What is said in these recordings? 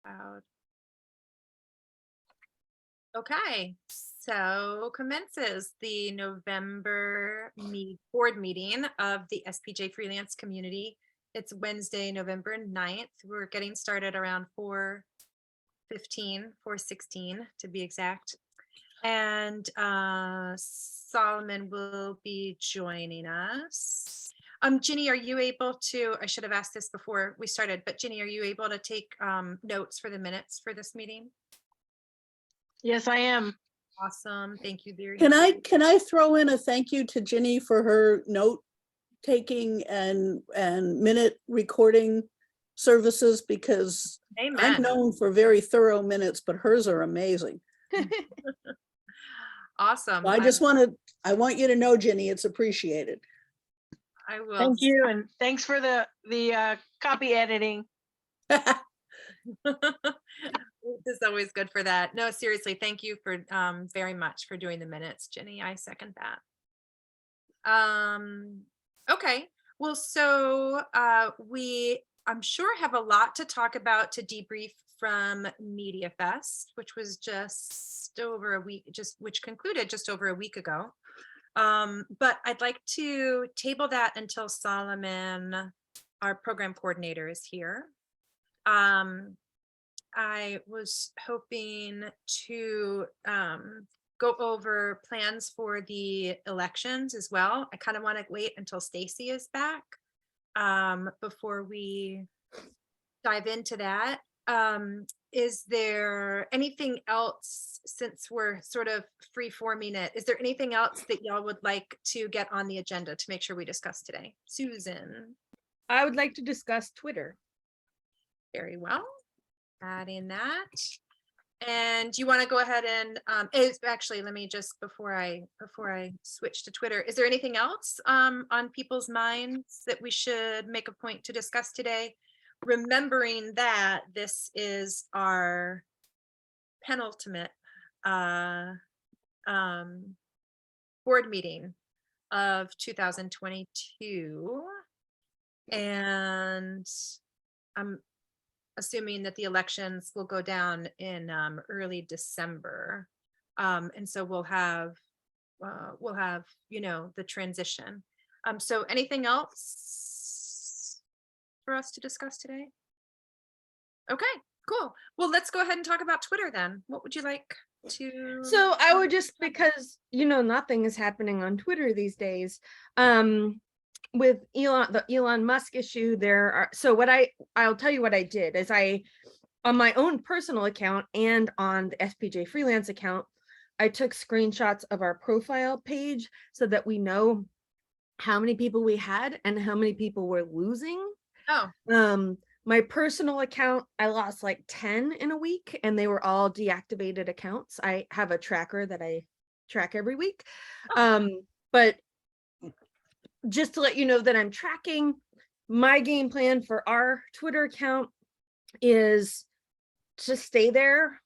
Loud. Okay, so commences the November board meeting of the SPJ Freelance Community. It's Wednesday, November 9th. We're getting started around 4:15, 4:16 to be exact. And Solomon will be joining us. Ginny, are you able to, I should have asked this before we started, but Ginny, are you able to take notes for the minutes for this meeting? Yes, I am. Awesome. Thank you very Can much. can I throw in a thank you to Ginny for her note taking and minute recording services, because I'm Amen. known for very thorough minutes, but hers are amazing. Awesome. I want you to know, Ginny, it's appreciated. I will. Thank you, and thanks for the copy editing. It's always good for that. No, seriously, thank you for very much for doing the minutes, Ginny. I second that. Okay. Well, so we, I'm sure, have a lot to talk about to debrief from Media Fest, which was just over a week, which concluded just over a week ago. But I'd like to table that until Solomon, our program coordinator, is here. I was hoping to go over plans for the elections as well. I kind of want to wait until Stacy is back before we dive into that. Is there anything else, since we're sort of free forming it, is there anything else that y'all would like to get on the agenda to make sure we discuss today? Susan? I would like to discuss Twitter. Very well. Adding that. And you want to go ahead and actually, let me just, before I switch to Twitter, is there anything else on people's minds that we should make a point to discuss today? Remembering that this is our penultimate board meeting of 2022, and I'm assuming that the elections will go down in early December, and so we'll have the transition. So anything else for us to discuss today? Okay, cool. Well, let's go ahead and talk about Twitter then. What would you like to? So I would just, because nothing is happening on Twitter these days. With the Elon Musk issue, I'll tell you what I did is on my own personal account and on the SPJ Freelance account, I took screenshots of our profile page so that we know how many people we had and how many people were losing. Oh. My personal account, I lost like 10 in a week, and they were all deactivated accounts. I have a tracker that I track every week. But just to let you know that I'm tracking, my game plan for our Twitter account is to stay there.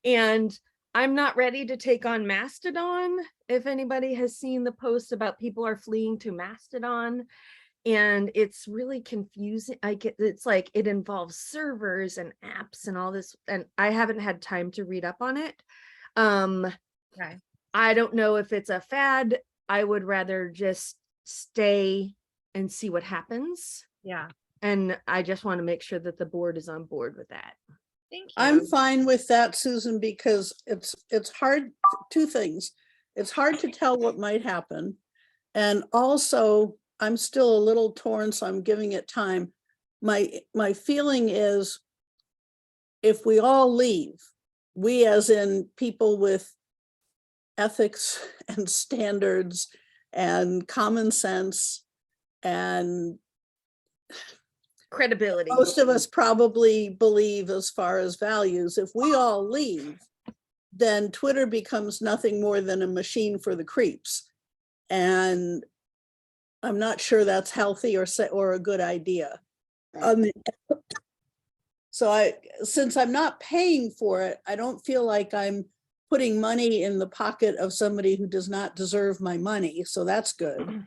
And I'm not ready to take on Mastodon. If anybody has seen the posts about people are fleeing to Mastodon, and it's really confusing. It's like it involves servers and apps and all this, and I haven't had time to read up on it. Okay. I don't know if it's a fad. I would rather just stay and see what happens. Yeah. And I just want to make sure that the board is on board with that. Thank you. I'm fine with that, Susan, because it's hard. Two things. It's hard to tell what might happen. And also, I'm still a little torn, so I'm giving it time. My feeling is, if we all leave, we as in people with ethics and standards and common sense and Credibility. most of us probably believe as far as values, if we all leave, then Twitter becomes nothing more than a machine for the creeps. And I'm not sure that's healthy or a good idea. So since I'm not paying for it, I don't feel like I'm putting money in the pocket of somebody who does not deserve my money. So that's good.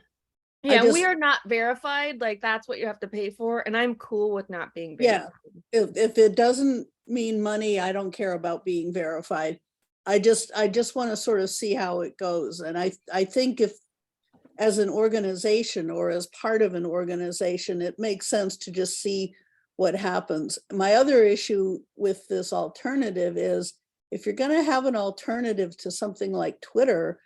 Yeah, just- we are not verified, like that's what you have to pay for, and I'm cool with not being Yeah. verified. if it doesn't mean money, I don't care about being verified. I just want to sort of see how it goes. And I think if as an organization or as part of an organization, it makes sense to just see what happens. My other issue with this alternative is if you're going to have an alternative to something like Twitter,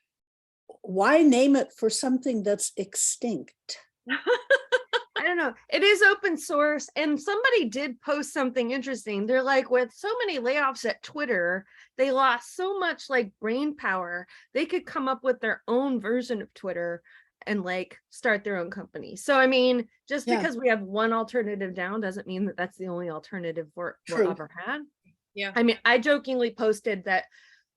why name it for something that's extinct? I don't know. It is open source, and somebody did post something interesting. They're like, with so many layoffs at Twitter, they lost so much like brain power. They could come up with their own version of Twitter and like start their own company. So I mean, just Yeah. because we have one alternative down doesn't mean that that's the only alternative we'll True. ever had. Yeah. I mean, I jokingly posted that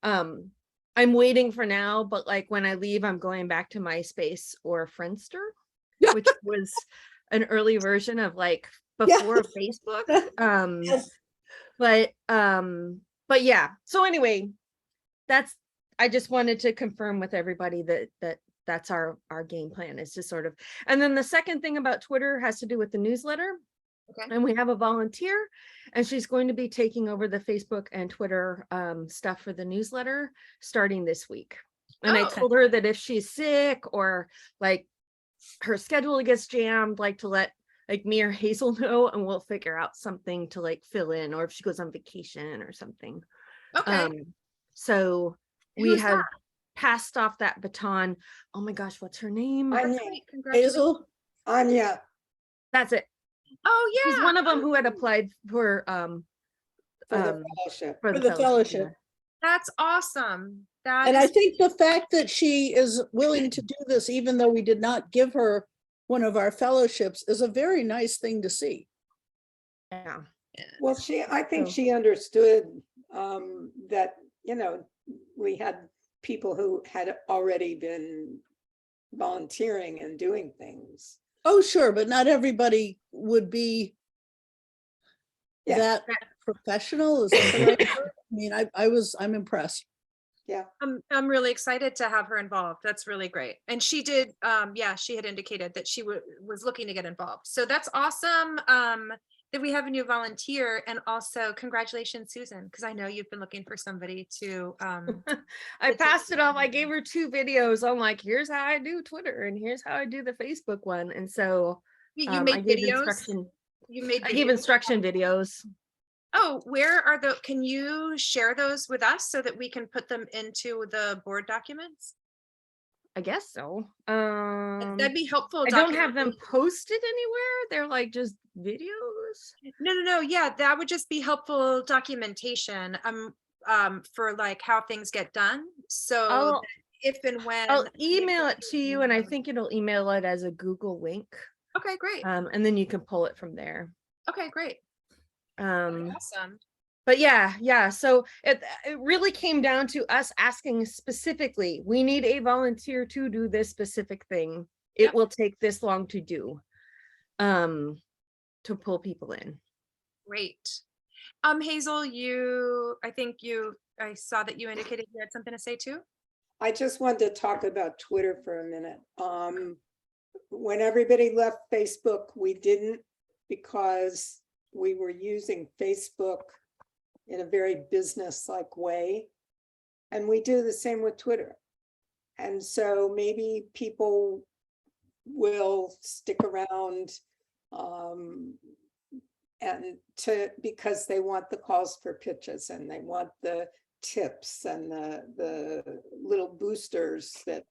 I'm waiting for now, but like when I leave, I'm going back to MySpace or Friendster, which was an early version of like Yeah. before Facebook. Yes. But yeah. So anyway, I just wanted to confirm with everybody that's our game plan, is to sort of. And then the second thing about Twitter has to do with the newsletter. Okay. And we have a volunteer, and she's going to be taking over the Facebook and Twitter stuff for the newsletter starting this week. And I Oh. told her that if she's sick or like her schedule gets jammed, like to let like me or Hazel know, and we'll figure out something to like fill in, or if she goes on vacation or something. Okay. So we Who's have that? passed off that baton. Oh my gosh, what's her name? Anya. Great, congratulations. Hazel? Anya, That's it. Oh, yeah. She's one of them who had applied for for the Um, fellowship. For the fellowship. That's awesome. That And I is, think the fact that she is willing to do this, even though we did not give her one of our fellowships, is a very nice thing to see. Yeah. Well, I think So- she understood that, we had people who had already been volunteering and doing things. Oh, sure, but not everybody would be Yeah. that professional. Is that the right word? I mean, I'm impressed. I'm really excited to have her involved. That's really great. And she did, yeah, she had indicated that she was looking to get involved. So that's awesome. That we have a new volunteer, and also congratulations, Susan, because I know you've been looking for somebody to, I It's passed it off. I amazing. gave her 2 videos. I'm like, here's how I do Twitter and here's how I do the Facebook one. And so you I made gave videos. instruction. You made I gave videos? instruction videos. Oh, where are can you share those with us so that we can put them into the board documents? I guess so. That'd be helpful. I don't have them documenting. posted anywhere. They're like just videos. No. Yeah, that would just be helpful documentation, for like how things get done. So I'll that if and when. I'll email it to you, and I think it'll email it as a Google link. Okay, great. And then you can pull it from there. Okay, great. Awesome. But yeah. So it really came down to us asking specifically, we need a volunteer to do this specific thing. It Yep. will take this long to do, to pull people in. Great. Hazel, I saw that you indicated you had something to say too. I just wanted to talk about Twitter for a minute. When everybody left Facebook, we didn't, because we were using Facebook in a very business-like way. And we do the same with Twitter. And so maybe people will stick around because they want the calls for pitches, and they want the tips and the little boosters that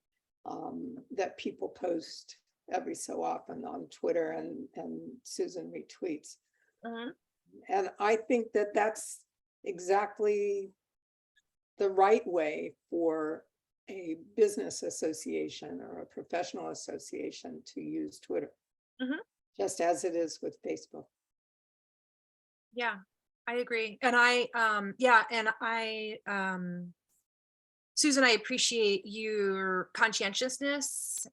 people post every so often on Twitter, and Susan retweets. And I think that that's exactly the right way for a business association or a professional association to use Twitter, just as it is with Facebook. Yeah, I agree. And Susan, I appreciate your conscientiousness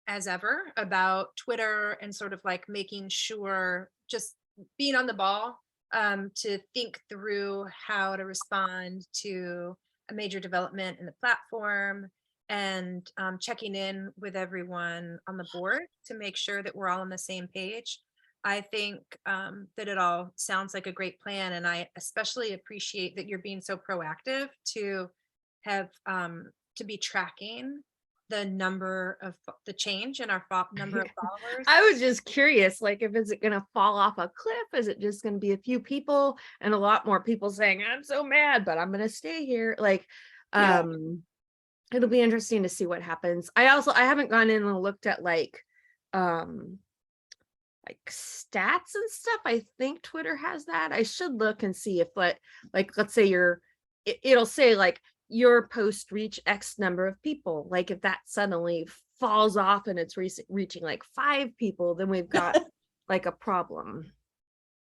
as ever about Twitter, and sort of like making sure, just being on the ball to think through how to respond to a major development in the platform, and checking in with everyone on the board to make sure that we're all on the same page. I think that it all sounds like a great plan, and I especially appreciate that you're being so proactive to have to be tracking the number of the change in our number of followers. I was just curious, like, if is it going to fall off a cliff? Is it just going to be a few people and a lot more people saying, I'm so mad, but I'm going to stay here? Like, Yeah. it'll be interesting to see what happens. I haven't gone in and looked at like stats and stuff. I think Twitter has that. I should look and see if like let's say it'll say like your post reach X number of people. Like if that suddenly falls off and it's reaching like 5 people, then we've got like a problem.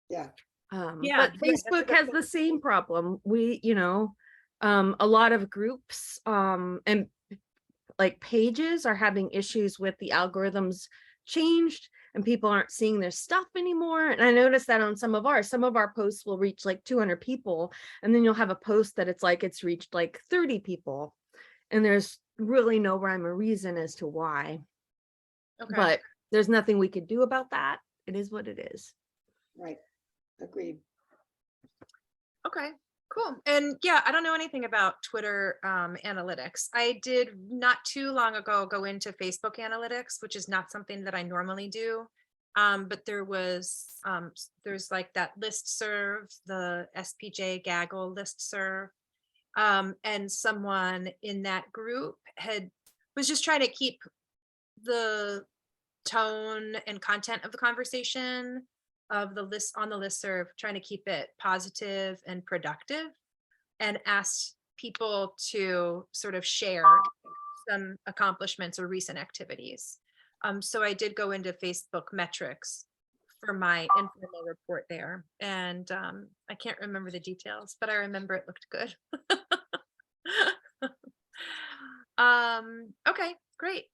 Yeah. Yeah, But yeah, that's a Facebook good has point. the same problem. We, a lot of groups and like pages are having issues with the algorithms changed and people aren't seeing their stuff anymore. And I noticed that on some of our posts will reach like 200 people. And then you'll have a post that it's reached like 30 people. And there's really no rhyme or reason as to why. Okay. But there's nothing we could do about that. It is what it is. Right. Agreed. Okay, cool. And yeah, I don't know anything about Twitter analytics. I did not too long ago go into Facebook analytics, which is not something that I normally do. But there's like that listserv, the SPJ gaggle listserv. And someone in that group was just trying to keep the tone and content of the conversation of the list on the listserv, trying to keep it positive and productive, and asked people to sort of share some accomplishments or recent activities. So I did go into Facebook metrics for my informal report there, and I can't remember the details, but I remember it looked good. Okay, great.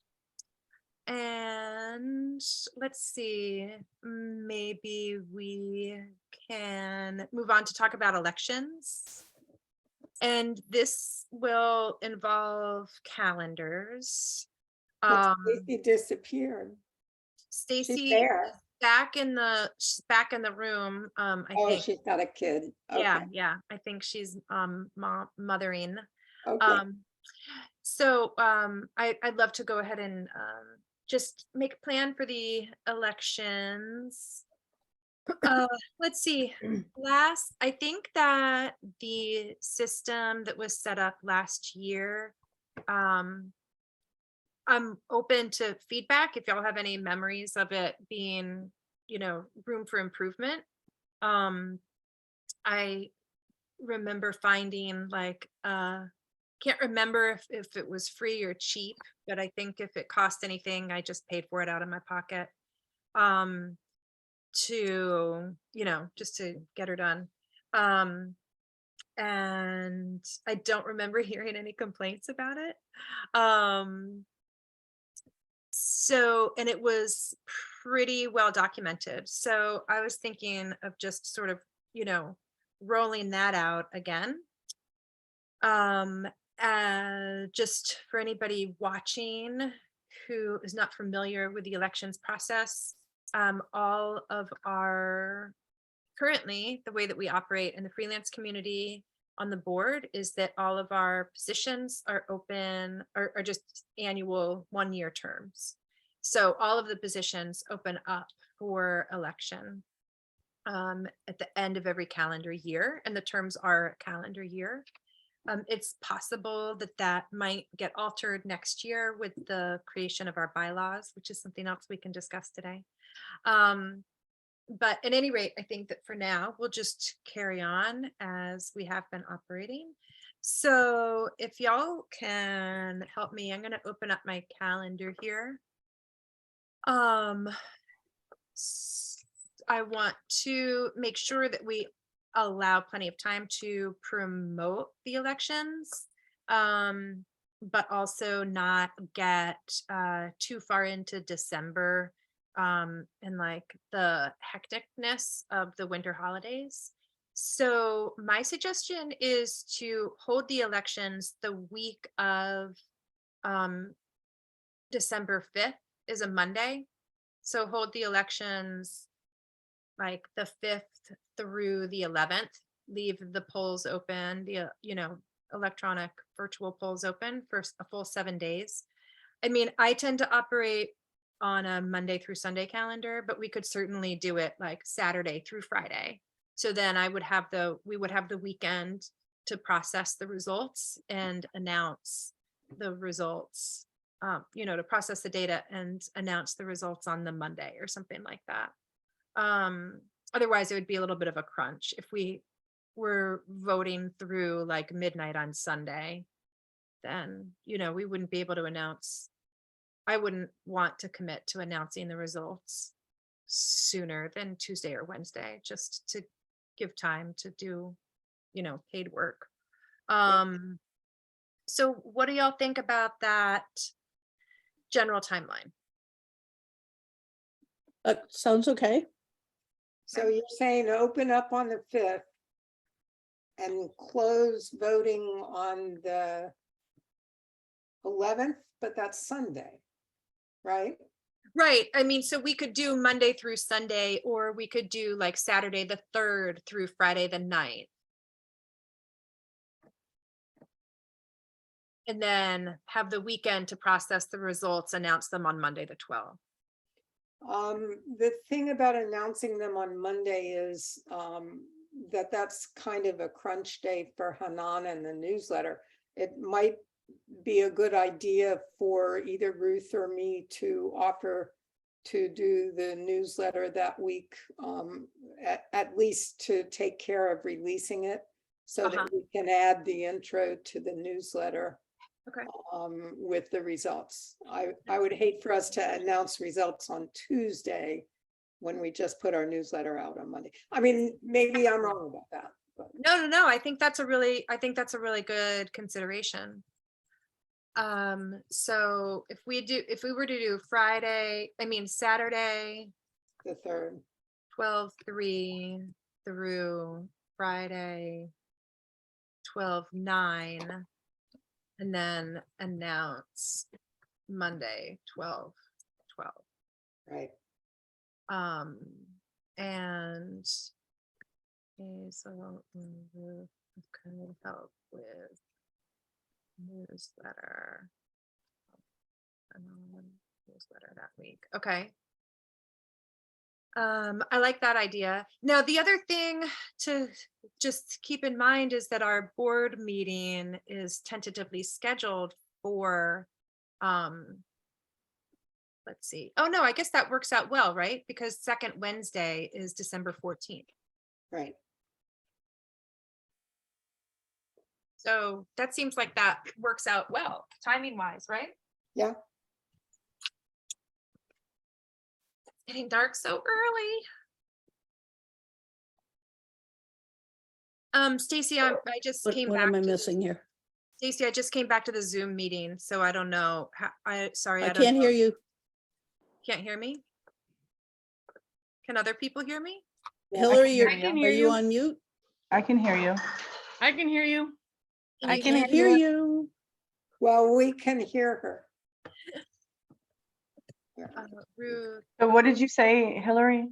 And let's see, maybe we can move on to talk about elections. And this will involve calendars. But Stacy disappeared. She's Stacy there. is back in the room. I Oh, think. she's got a kid. Yeah, Okay. yeah. I think she's mothering. Okay. So I'd love to go ahead and just make a plan for the elections. Let's see. I think that the system that was set up last year, I'm open to feedback if y'all have any memories of it being, room for improvement. I remember finding like can't remember if it was free or cheap, but I think if it cost anything, I just paid for it out of my pocket to, just to get her done. And I don't remember hearing any complaints about it. And it was pretty well documented. So I was thinking of just sort of, rolling that out again. Just for anybody watching who is not familiar with the elections process, all of currently the way that we operate in the freelance community on the board is that all of our positions are open or are just annual 1-year terms. So all of the positions open up for election at the end of every calendar year, and the terms are a calendar year. It's possible that might get altered next year with the creation of our bylaws, which is something else we can discuss today. But at any rate, I think that for now, we'll just carry on as we have been operating. So if y'all can help me, I'm going to open up my calendar here. I want to make sure that we allow plenty of time to promote the elections, but also not get too far into December and like the hecticness of the winter holidays. So my suggestion is to hold the elections the week of December 5th is a Monday. So hold the elections like the 5th through the 11th, leave the polls open, the, electronic virtual polls open for a full 7 days. I mean, I tend to operate on a Monday through Sunday calendar, but we could certainly do it like Saturday through Friday. So then we would have the weekend to process the results and announce the results, to process the data and announce the results on the Monday or something like that. Otherwise it would be a little bit of a crunch if we were voting through like midnight on Sunday, then, we wouldn't be able to announce. I wouldn't want to commit to announcing the results sooner than Tuesday or Wednesday, just to give time to do, paid work. So what do y'all think about that general timeline? Sounds okay. So you're saying open up on the 5th and close voting on the 11th, but that's Sunday, right? Right. I mean, so we could do Monday through Sunday, or we could do like Saturday the 3rd through Friday the 9th. And then have the weekend to process the results, announce them on Monday the 12th. The thing about announcing them on Monday is that's kind of a crunch day for Hanan and the newsletter. It might be a good idea for either Ruth or me to offer to do the newsletter that week, at least to take care of releasing it, so that we can add the intro to the newsletter. Okay. With the results. I would hate for us to announce results on Tuesday when we just put our newsletter out on Monday. I mean, maybe I'm wrong about that. But. No. I think that's a really good consideration. So if we were to do Saturday, The 3rd, 12/3 through Friday, 12/9. And then announce Monday, 12/12. right? And okay, so could help with newsletter that week. Okay. I like that idea. Now, the other thing to just keep in mind is that our board meeting is tentatively scheduled for, let's see. Oh, no, I guess that works out well, right? Because second Wednesday is December 14th. Right. So that seems like that works out well, timing wise, right? Yeah. Getting dark so early. Stacy, I just came What back. am I missing here? Stacy, I just came back to the Zoom meeting, so I don't know. Sorry, I don't can't know. hear you. Can't hear me? Can other people hear me? Hillary, I can hear are you you. on mute? I can hear you. I can hear you. I can't hear you. Well, we can hear her. Ruth, So what did you say, Hillary?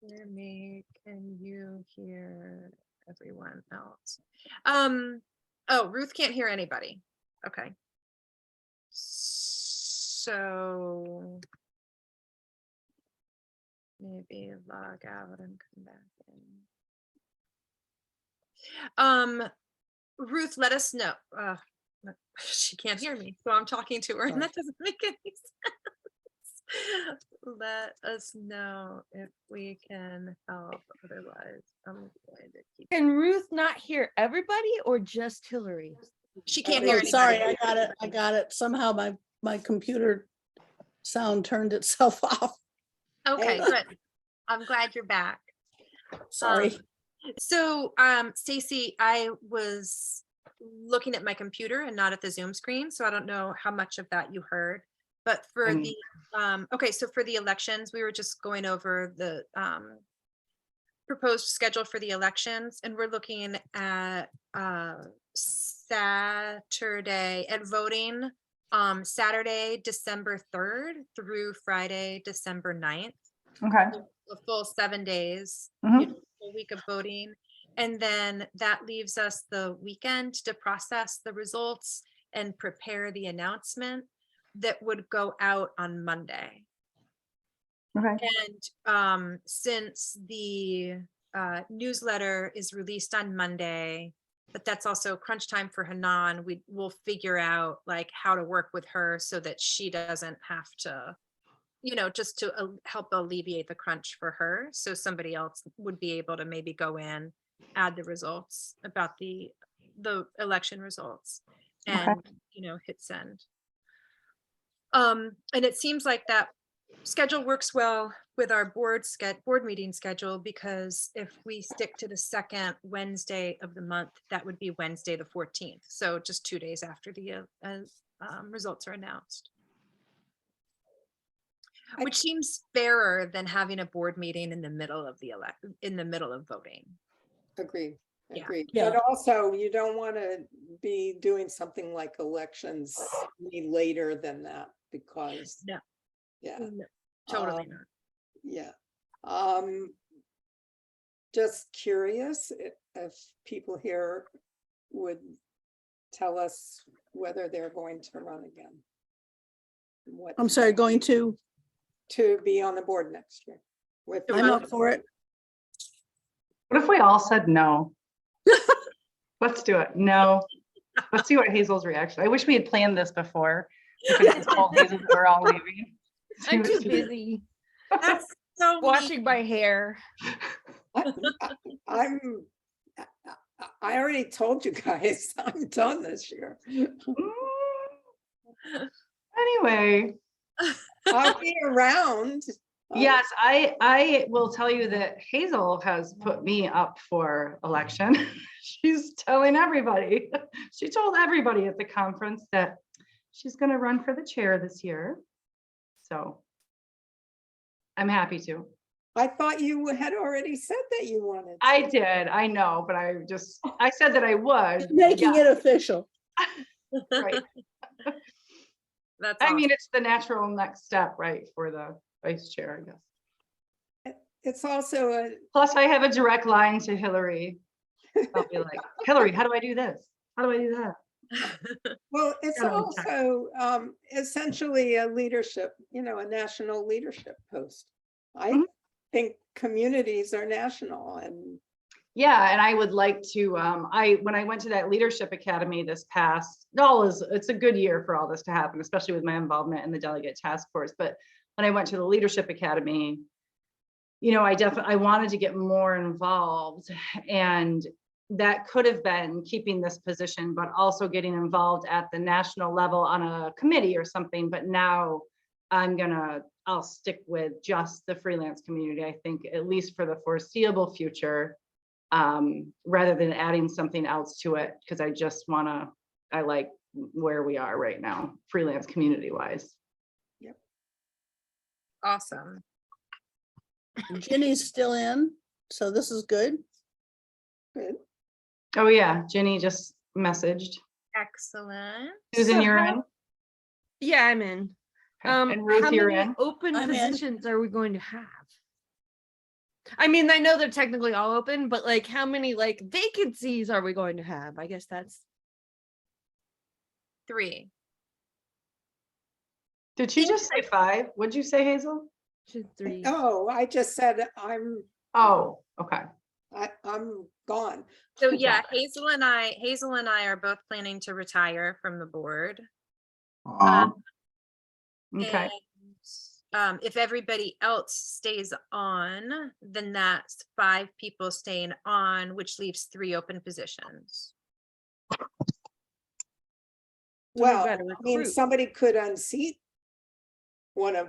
hear me? Can you hear everyone else? Oh, Ruth can't hear anybody. Okay. So maybe log out and come back in. Ruth, let us know. She can't hear me, so I'm talking to her, and that doesn't make any sense. Let us know if we can help. Otherwise, I'm going to keep. Can Ruth not hear everybody or just Hillary? She can't hear Oh, anybody. sorry, I got it. Somehow my computer sound turned itself off. Okay, good. I'm glad you're back. Sorry. So, Stacy, I was looking at my computer and not at the Zoom screen, so I don't know how much of that you heard. But for the okay, so for the elections, we were just going over the proposed schedule for the elections, and we're looking at Saturday at voting Saturday, December 3rd through Friday, December 9th. Okay. A full 7 days, Mhm. a week of voting. And then that leaves us the weekend to process the results and prepare the announcement that would go out on Monday. Okay. And since the newsletter is released on Monday, but that's also crunch time for Hanan, we will figure out like how to work with her so that she doesn't have to, just to help alleviate the crunch for her. So somebody else would be able to maybe go in, add the results about the election results and, hit send. And it seems like that schedule works well with our board meeting schedule, because if we stick to the second Wednesday of the month, that would be Wednesday, the 14th. So just 2 days after the results are announced. Which seems fairer than having a board meeting in the middle of voting. Agreed. Yeah. Agreed. Yeah. But also you don't want to be doing something like elections any later than that because. No. Yeah. No, totally Um, not. Yeah. Just curious if people here would tell us whether they're going to run again. What I'm sorry, going to, to be on the board next year. With I'm up for it. What if we all said no? Let's do it. No. Let's see what Hazel's reaction. I wish we had planned this before. We could have just told Hazel that we're all leaving. See I'm what too she- busy That's so washing mean. my hair. I already told you guys, I'm done this year. Anyway, I'll be around. yes, I will tell you that Hazel has put me up for election. She's telling everybody. She told everybody at the conference that she's going to run for the chair this year. So I'm happy to. I thought you had already said that you wanted. I did, I know, but I said that I would. Making Yeah, it official. right. That's I mean, awesome. it's the natural next step, right, for the vice chair, I guess. It's also a, Plus, I have a direct line to Hillary. I'll be like, Hillary, how do I do this? How do I do that? well, it's Gotta be tech. also essentially a leadership, a national leadership post. I Mhm. think communities are national and Yeah, and I would like to, when I went to that leadership academy this past, it's a good year for all this to happen, especially with my involvement in the delegate task force. But when I went to the leadership academy, I wanted to get more involved, and that could have been keeping this position, but also getting involved at the national level on a committee or something. But now I'll stick with just the freelance community, I think, at least for the foreseeable future. Rather than adding something else to it, because I like where we are right now, freelance community wise. Awesome. Ginny's still in, so this is good. good. Oh yeah, Jenny just messaged. Excellent. Susan, So you're how- in. Yeah, I'm in. Okay. And Ruth, How you're many in. open I'm in. positions are we going to have? I mean, I know they're technically all open, but like how many like vacancies are we going to have? I guess that's 3. Did she just say 5? What'd you say, Hazel? just 3. Oh, I just said Oh, okay. I'm gone. So yeah, Hazel and I are both planning to retire from the board. Okay. And if everybody else stays on, then that's 5 people staying on, which leaves 3 open positions. Well, gotta I mean, recruit. somebody could unseat one of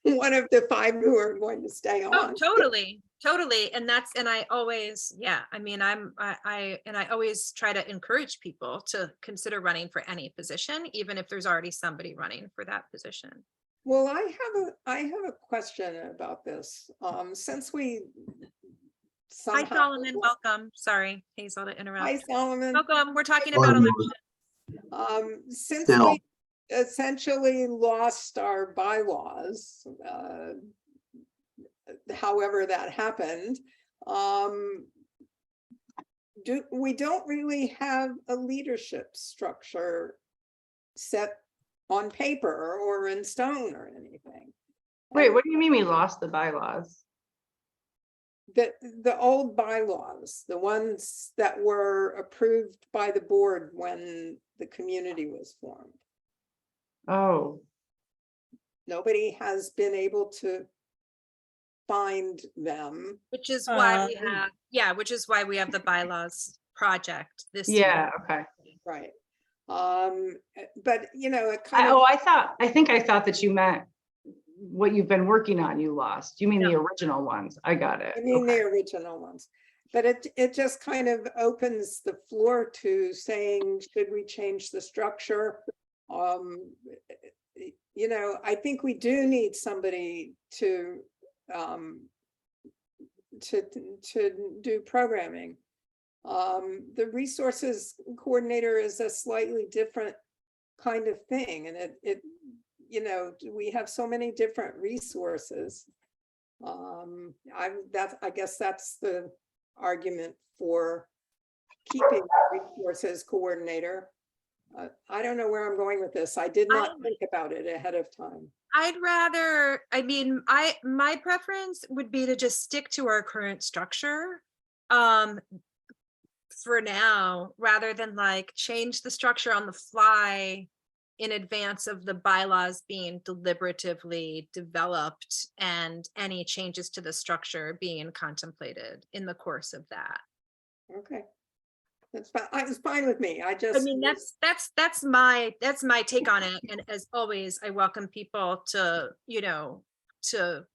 the 5 who are going to stay Oh, on. totally. And I always, I mean, I always try to encourage people to consider running for any position, even if there's already somebody running for that position. Well, I have a question about this. Since we Hi, somehow. Solomon, welcome. Sorry, Hazel, to interrupt. Hi, Solomon. Welcome, we're talking about election. Since Still. essentially lost our bylaws, however that happened. We don't really have a leadership structure set on paper or in stone or anything. Wait, what do you mean we lost the bylaws? The old bylaws, the ones that were approved by the board when the community was formed. Oh, Nobody has been able to find them. Which is why we Uh, have, yeah, which is why we have the bylaws project this year. yeah, okay. Right. But you know, it kind of, Oh, I think I thought that you meant what you've been working on, you lost. You mean the original ones? I got it. I mean, Okay. the original ones. But it just kind of opens the floor to saying, should we change the structure? You know, I think we do need somebody to do programming. The resources coordinator is a slightly different kind of thing, and it you know, we have so many different resources. I guess that's the argument for keeping resources coordinator. I don't know where I'm going with this. I did not think about it ahead of time. I'd rather, I mean, my preference would be to just stick to our current structure for now, rather than like change the structure on the fly in advance of the bylaws being deliberatively developed and any changes to the structure being contemplated in the course of that. Okay. That's fine. It's fine with me. I just. I mean, that's my take on it. And as always, I welcome people to, you know, to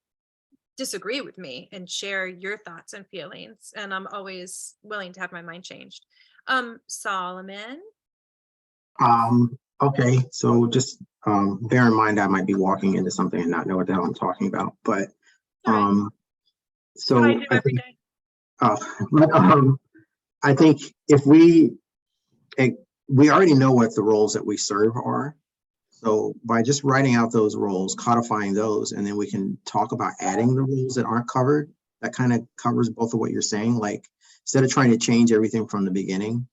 disagree with me and share your thoughts and feelings. And I'm always willing to have my mind changed. Solomon. Okay, so just bear in mind I might be walking into something and not know what the hell I'm talking about, but so I do I every think day. I think if we already know what the roles that we serve are, so by just writing out those roles, codifying those, and then we can talk about adding the roles that aren't covered, that kind of covers both of what you're saying. Like, instead of trying to change everything from the beginning,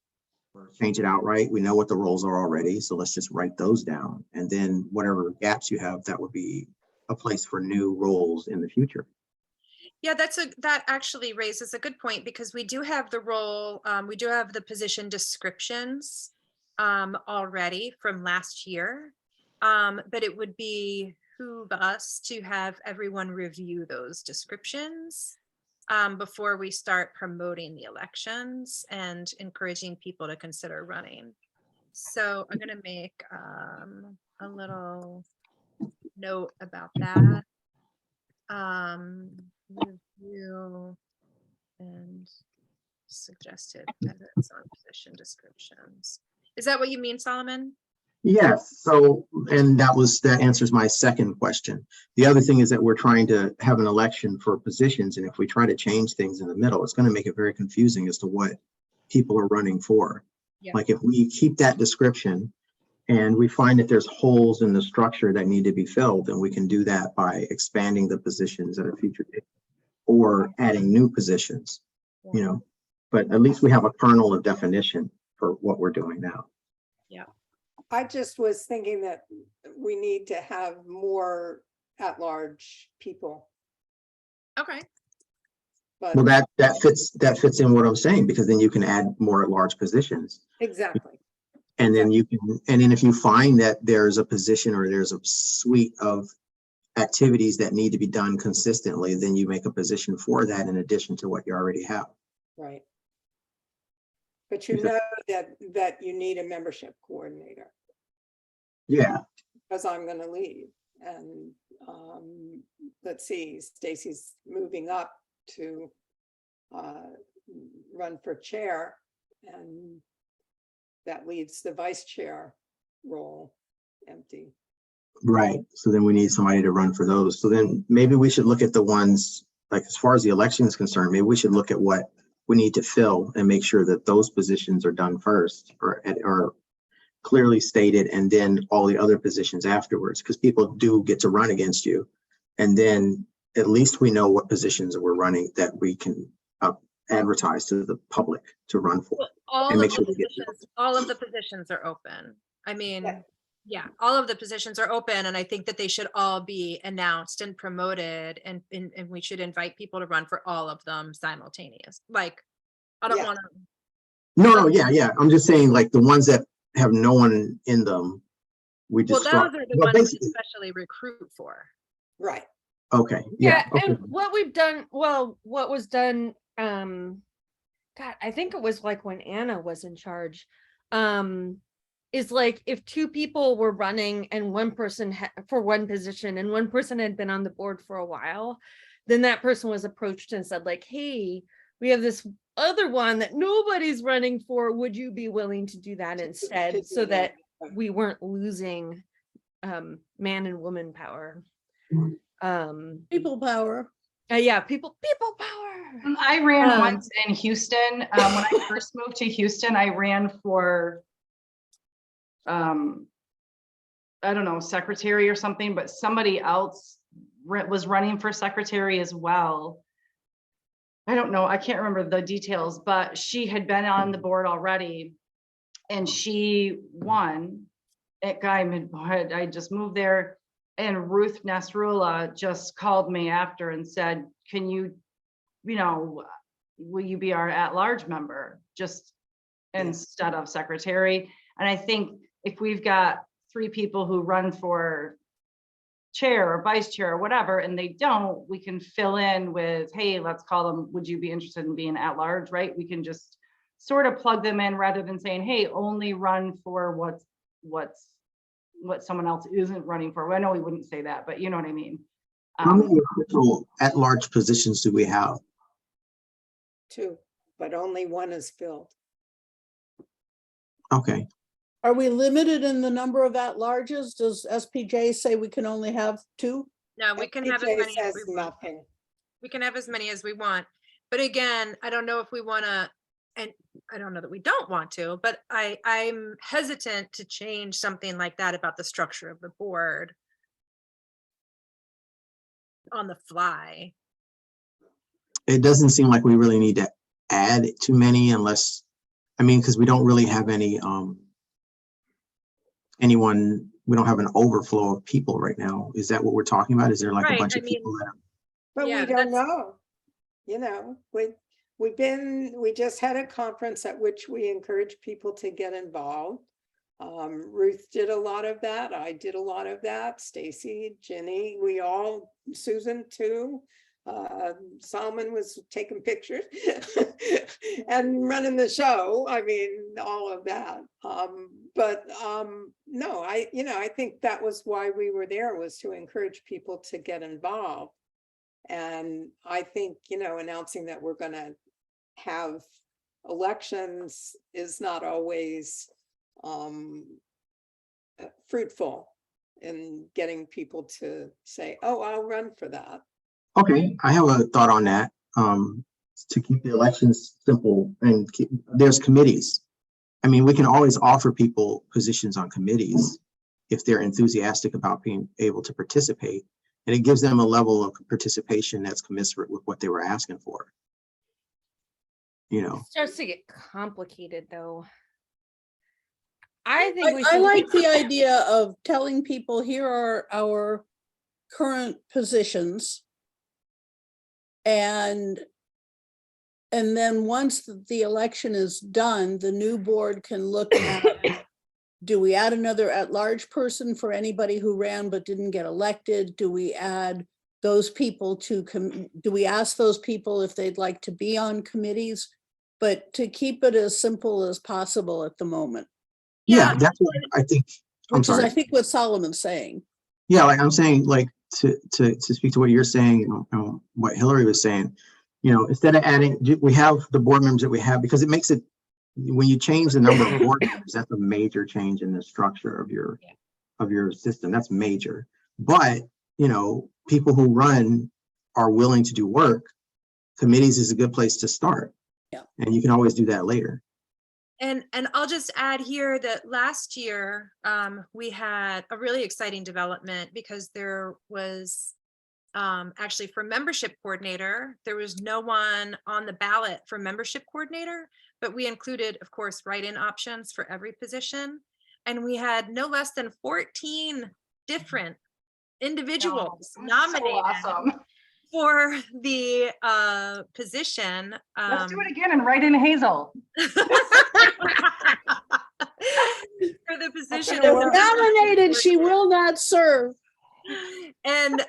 change it outright. We know what the roles are already, so let's just write those down. And then whatever gaps you have, that would be a place for new roles in the future. Yeah, that actually raises a good point, because we do have the role, we do have the position descriptions already from last year. But it would behoove us to have everyone review those descriptions before we start promoting the elections and encouraging people to consider running. So I'm going to make a little note about that. Review and suggested edits on position descriptions. Is that what you mean, Solomon? Yes, so, and that answers my second question. The other thing is that we're trying to have an election for positions, and if we try to change things in the middle, it's going to make it very confusing as to what people are running for. Yeah. Like, if we keep that description and we find that there's holes in the structure that need to be filled, then we can do that by expanding the positions at a future date or adding new positions, you know, but at least we have a kernel of definition for what we're doing now. Yeah. I just was thinking that we need to have more at-large people. Okay. But Well, that fits in what I'm saying, because then you can add more large positions, exactly. and then you can, and then if you find that there's a position or there's a suite of activities that need to be done consistently, then you make a position for that in addition to what you already have. Right. But you know that you need a membership coordinator. Yeah. Because I'm going to leave, and let's see, Stacy's moving up to run for chair, and that leaves the vice chair role empty. Right. So then we need somebody to run for those. So then maybe we should look at the ones, like, as far as the election is concerned, maybe we should look at what we need to fill and make sure that those positions are done first, or clearly stated, and then all the other positions afterwards, because people do get to run against you. And then at least we know what positions we're running that we can advertise to the public to run for. Well, all And of make the sure we get positions, all of the positions are open. I mean, Yeah. yeah, all of the positions are open, and I think that they should all be announced and promoted, and we should invite people to run for all of them simultaneous. Like, I don't Yeah. want to. No, yeah. I'm just saying, like, the ones that have no one in them, we Well, just those struck. are the Well, ones we basically, especially recruit for. Right. okay, Yeah, okay. and what we've done, well, what was done, God, I think it was like when Anna was in charge, is like if two people were running and one person for one position and one person had been on the board for a while, then that person was approached and said like, hey, we have this other one that nobody's running for. Would you be willing to do that instead, so that we weren't losing man and woman power? People power. Yeah, people power. I ran once in Houston. When I first moved to Houston, I ran for, I don't know, secretary or something, but somebody else was running for secretary as well. I don't know, I can't remember the details, but she had been on the board already and she won at Guyman. I just moved there, and Ruth Nasrullah just called me after and said, can you know, will you be our at-large member just instead of secretary? And I think if we've got 3 people who run for chair or vice chair or whatever, and they don't, we can fill in with, hey, let's call them, would you be interested in being at large, right? We can just sort of plug them in rather than saying, hey, only run for what someone else isn't running for. Well, I know we wouldn't say that, but you know what I mean. How many official at-large positions do we have? 2, but only 1 is filled. Okay, Are we limited in the number of at-larges? Does SPJ say we can only have 2? No, we can have as SPJ many as says we want. nothing. We can have as many as we want. But again, I don't know if we want to, and I don't know that we don't want to, but I'm hesitant to change something like that about the structure of the board on the fly. it doesn't seem like we really need to add too many unless, I mean, because we don't really have any, we don't have an overflow of people right now. Is that what we're talking about? Is there like a Right, bunch I of people mean, that are? But Yeah, we but don't that's- know. You know, we just had a conference at which we encouraged people to get involved. Ruth did a lot of that. I did a lot of that. Stacy, Jenny, we all, Susan too. Solomon was taking pictures and running the show. I mean, all of that. No, I think that was why we were there, was to encourage people to get involved. And I think, announcing that we're going to have elections is not always fruitful in getting people to say, oh, I'll run for that. Okay, I have a thought on that. To keep the elections simple and there's committees. I mean, we can always offer people positions on committees if they're enthusiastic about being able to participate. And it gives them a level of participation that's commensurate with what they were asking for. It starts to get complicated though. I think we I should like the idea of telling people, here are our current positions. And then once the election is done, the new board can look at, do we add another at-large person for anybody who ran but didn't get elected? Do we add those people do we ask those people if they'd like to be on committees? But to keep it as simple as possible at the moment. Yeah, that's what I think. Which is, I think, what Solomon's saying. Yeah, like I'm saying, like to speak to what you're saying, what Hillary was saying, instead of adding, we have the board members that we have, because it makes it, when you change the number of board members, that's a major change in the structure of your system. That's major. But, people who run are willing to do work. Committees is a good place to start. Yeah. And you can always do that later. And I'll just add here that last year, we had a really exciting development because there was actually for membership coordinator, there was no one on the ballot for membership coordinator, but we included, of course, write-in options for every position. And we had no less than 14 different individuals So nominated awesome. for the position. Let's do it again and write in Hazel. For the position. If nominated, she will not serve. And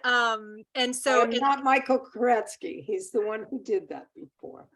so And not Michael Koretsky. He's the one who did that before.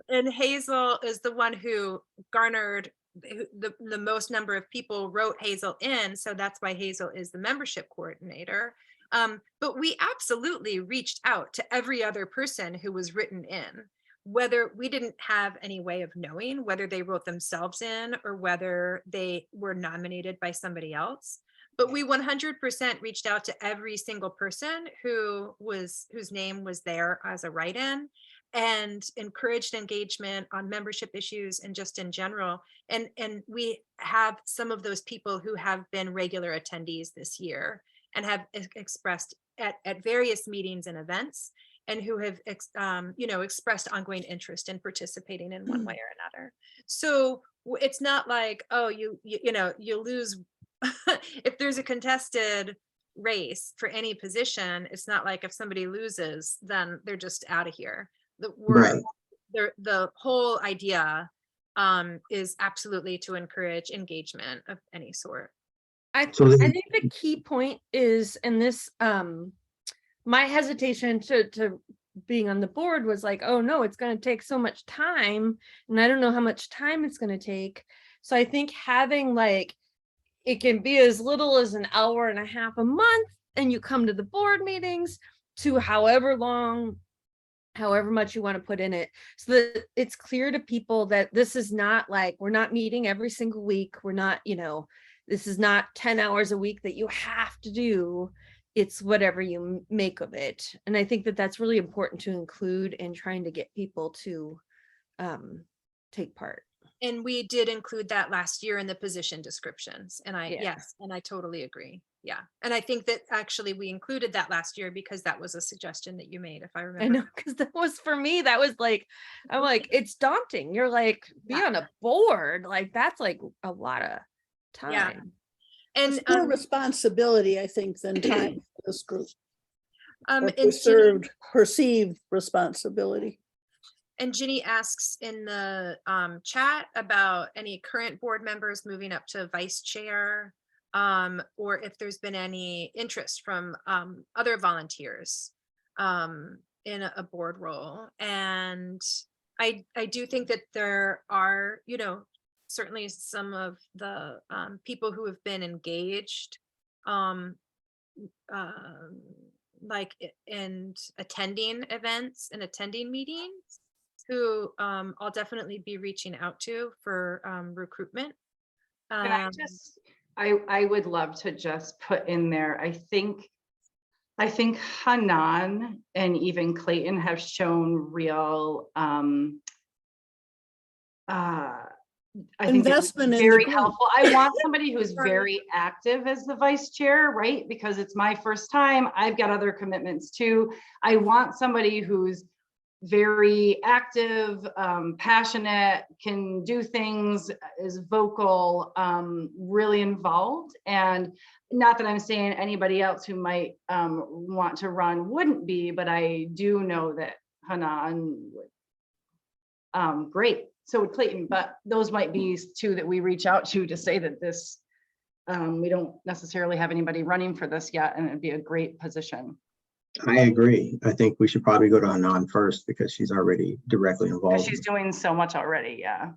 and Hazel is the one who garnered the most number of people wrote Hazel in. So that's why Hazel is the membership coordinator. But we absolutely reached out to every other person who was written in, whether we didn't have any way of knowing whether they wrote themselves in or whether they were nominated by somebody else. But we 100% reached out to every single person whose name was there as a write-in, and encouraged engagement on membership issues and just in general. And we have some of those people who have been regular attendees this year and have expressed at various meetings and events, and who have expressed ongoing interest in participating in one way or another. So it's not like, oh, you lose if there's a contested race for any position. It's not like if somebody loses, then they're just out of here. Right. The whole idea is absolutely to encourage engagement of any sort. I So then- think the key point is, and this, my hesitation to being on the board was like, oh no, it's going to take so much time, and I don't know how much time it's going to take. So I think having like, it can be as little as an hour and a half a month, and you come to the board meetings, to however long, however much you want to put in it, so that it's clear to people that this is not like, we're not meeting every single week. We're not, this is not 10 hours a week that you have to do. It's whatever you make of it. And I think that that's really important to include in trying to get people to take part. And we did include that last year in the position descriptions. And yes, and I totally agree. Yeah. And I think that actually we included that last year because that was a suggestion that you made, if I remember. I know, because that was, for me, that was like, I'm like, it's daunting. You're like, be on a board, like that's like a lot of time. Yeah. And It's more responsibility, I think, than time for this group. Or and perceived responsibility. And Ginny asks in the chat about any current board members moving up to vice chair, or if there's been any interest from other volunteers in a board role. And I do think that there are, certainly some of the people who have been engaged, like in attending events and attending meetings, who I'll definitely be reaching out to for recruitment. I would love to just put in there, I think Hanan and even Clayton have shown real I think investment in the very group. helpful. I want somebody who's very active as the vice chair, right? Because it's my first time. I've got other commitments too. I want somebody who's very active, passionate, can do things, is vocal, really involved. And not that I'm saying anybody else who might want to run wouldn't be, but I do know that Hanan would. Great. So would Clayton, but those might be two that we reach out to say that this, we don't necessarily have anybody running for this yet, and it'd be a great position. I agree. I think we should probably go to Hanan first because she's already directly involved. She's doing so much already, yeah.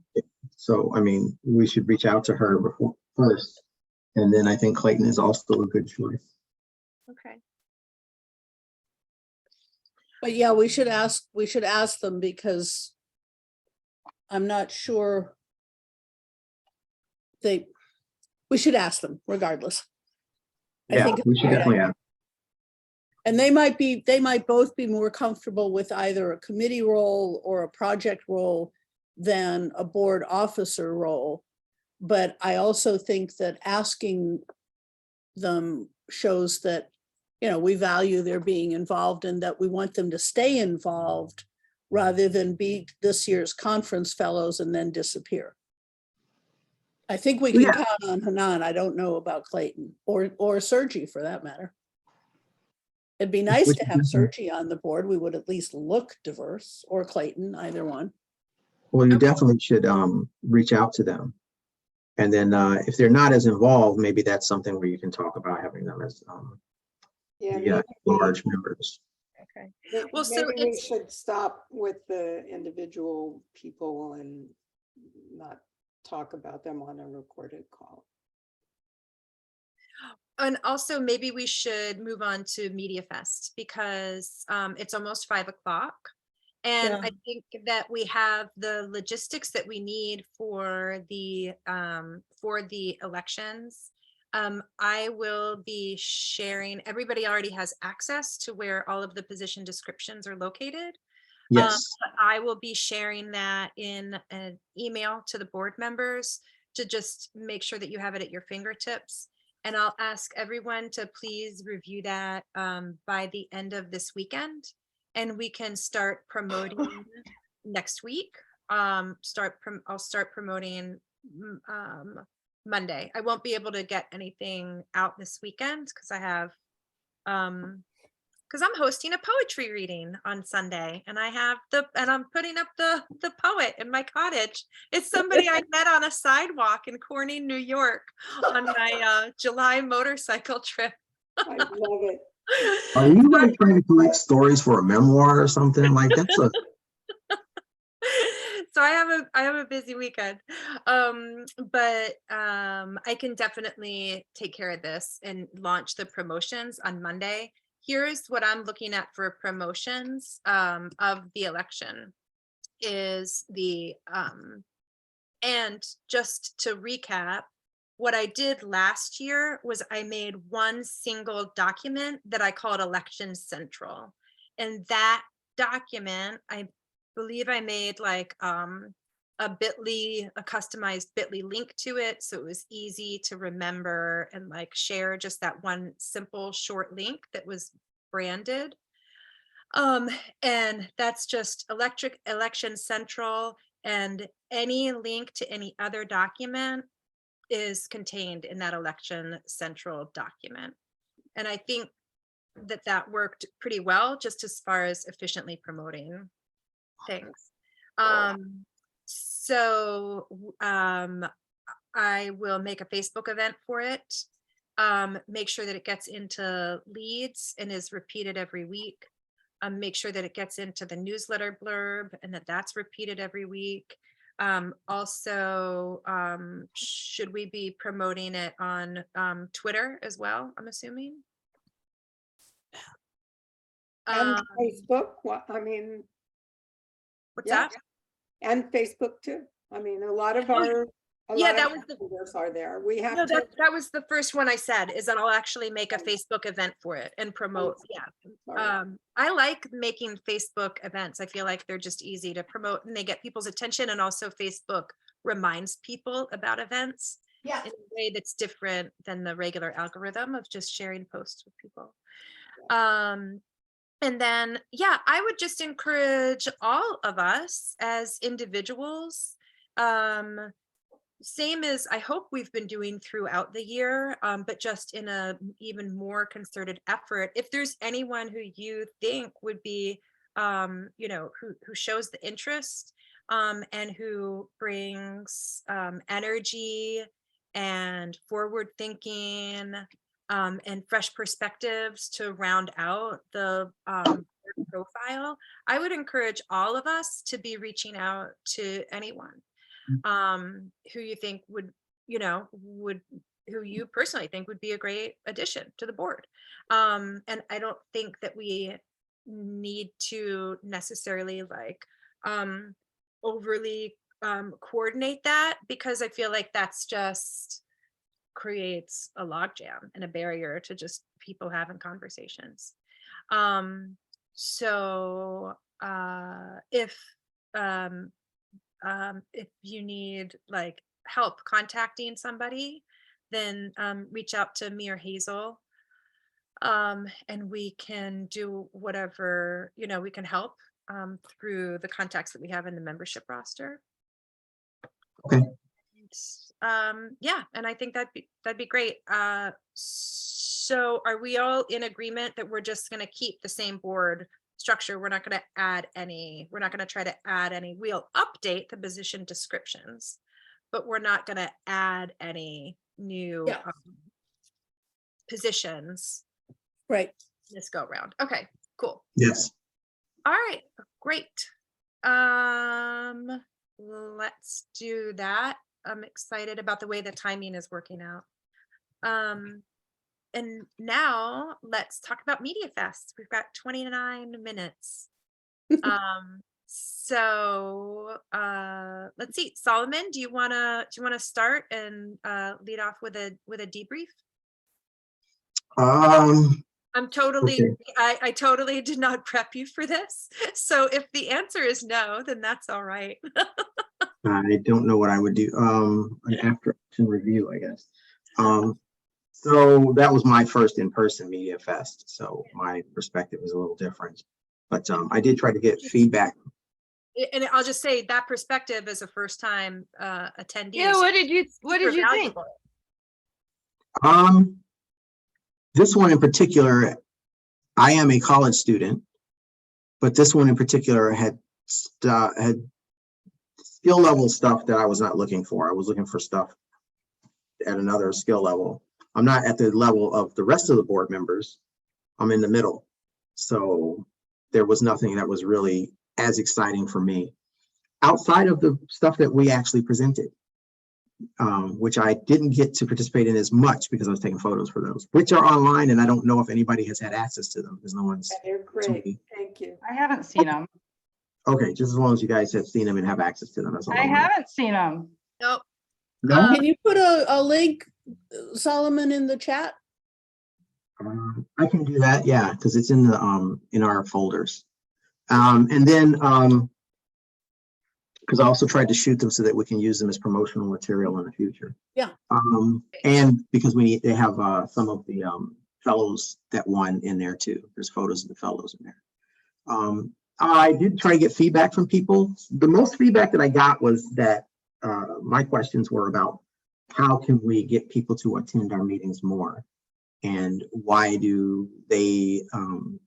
So, I mean, we should reach out to her first. And then I think Clayton is also a good choice. Okay. But yeah, we should ask them, because I'm not sure we should ask them regardless. Yeah, I think we should definitely ask. And they might both be more comfortable with either a committee role or a project role than a board officer role. But I also think that asking them shows that, you know, we value their being involved and that we want them to stay involved rather than be this year's conference fellows and then disappear. I think we can Yeah. count on Hanan. I don't know about Clayton or Sergi for that matter. It'd be nice to have Sergi on the board. We would at least look diverse, or Clayton, either one. Well, you Okay. definitely should reach out to them. And then if they're not as involved, maybe that's something where you can talk about having them as Yeah, the large members. Okay. maybe Well, so we it's, should stop with the individual people and not talk about them on a recorded call. and also maybe we should move on to Media Fest because it's almost 5 o'clock. And Yeah. I think that we have the logistics that we need for the elections. I will be sharing, everybody already has access to where all of the position descriptions are located. Yes. But I will be sharing that in an email to the board members to just make sure that you have it at your fingertips. And I'll ask everyone to please review that by the end of this weekend. And we can start promoting next week. I'll start promoting Monday. I won't be able to get anything out this weekend because I have because I'm hosting a poetry reading on Sunday, and I'm putting up the poet in my cottage. It's somebody I met on a sidewalk in Corning, New York, on my July motorcycle trip. I love it. Are you like trying to collect stories for a memoir or something? Like that's a So I have a busy weekend, but I can definitely take care of this and launch the promotions on Monday. Here's what I'm looking at for promotions of the election is and just to recap, what I did last year was I made one single document that I called Election Central. And that document, I believe I made like a customized bit.ly link to it. So it was easy to remember and like share just that one simple short link that was branded. And that's just Election Central, and any link to any other document is contained in that Election Central document. And I think that that worked pretty well just as far as efficiently promoting things. So I will make a Facebook event for it. Make sure that it gets into leads and is repeated every week. Make sure that it gets into the newsletter blurb and that that's repeated every week. Also, should we be promoting it on Twitter as well, I'm assuming? And Facebook, I mean, What's yeah. that? And Facebook too. I mean, a lot of Oh, our, yeah, lot that of was the- members are there. We have No, to. that was the first one I said, is that I'll actually make a Facebook event for it and promote. Yeah. Sorry. I like making Facebook events. I feel like they're just easy to promote and they get people's attention, and also Facebook reminds people about events Yeah. in a way that's different than the regular algorithm of just sharing posts with people. And then, yeah, I would just encourage all of us as individuals, same as I hope we've been doing throughout the year, but just in a even more concerted effort. If there's anyone who you think would be, who shows the interest and who brings energy and forward thinking and fresh perspectives to round out the profile, I would encourage all of us to be reaching out to anyone who you think would who you personally think would be a great addition to the board. And I don't think that we need to necessarily like overly coordinate that, because I feel like that's just creates a logjam and a barrier to just people having conversations. So if if you need like help contacting somebody, then reach out to me or Hazel. And we can do whatever, we can help through the contacts that we have in the membership roster. Okay. Yeah, and I think that'd be great. So are we all in agreement that we're just going to keep the same board structure? We're not going to add any, we're not going to try to add any. We'll update the position descriptions, but we're not going to add any new Yeah. positions Right. this go round. Okay, cool. Yes. All right, great. Let's do that. I'm excited about the way the timing is working out. And now let's talk about Media Fest. We've got 29 minutes. So let's see. Solomon, do you wanna start and lead off with a debrief? I'm totally, Okay. I totally did not prep you for this. So if the answer is no, then that's all right. I don't know what I would do. An after action review, I guess. So that was my first in-person Media Fest. So my perspective is a little different, but I did try to get feedback. And I'll just say that perspective as a first time attendee. Yeah, is what did you super think? valuable. This one in particular, I am a college student, but this one in particular had skill level stuff that I was not looking for. I was looking for stuff at another skill level. I'm not at the level of the rest of the board members. I'm in the middle. So there was nothing that was really as exciting for me outside of the stuff that we actually presented, which I didn't get to participate in as much because I was taking photos for those, which are online, and I don't know if anybody has had access to them because no one's. They're great. Thank you. I haven't seen them. Okay, just as long as you guys have seen them and have access to them. That's all I I want. haven't seen them. Nope. No, Can you put a link, Solomon, in the chat? I can do that. Yeah, because it's in the in our folders, and then because I also tried to shoot them so that we can use them as promotional material in the future. Yeah. And because they have some of the fellows that won in there too. There's photos of the fellows in there. I did try to get feedback from people. The most feedback that I got was that my questions were about how can we get people to attend our meetings more, and why do they,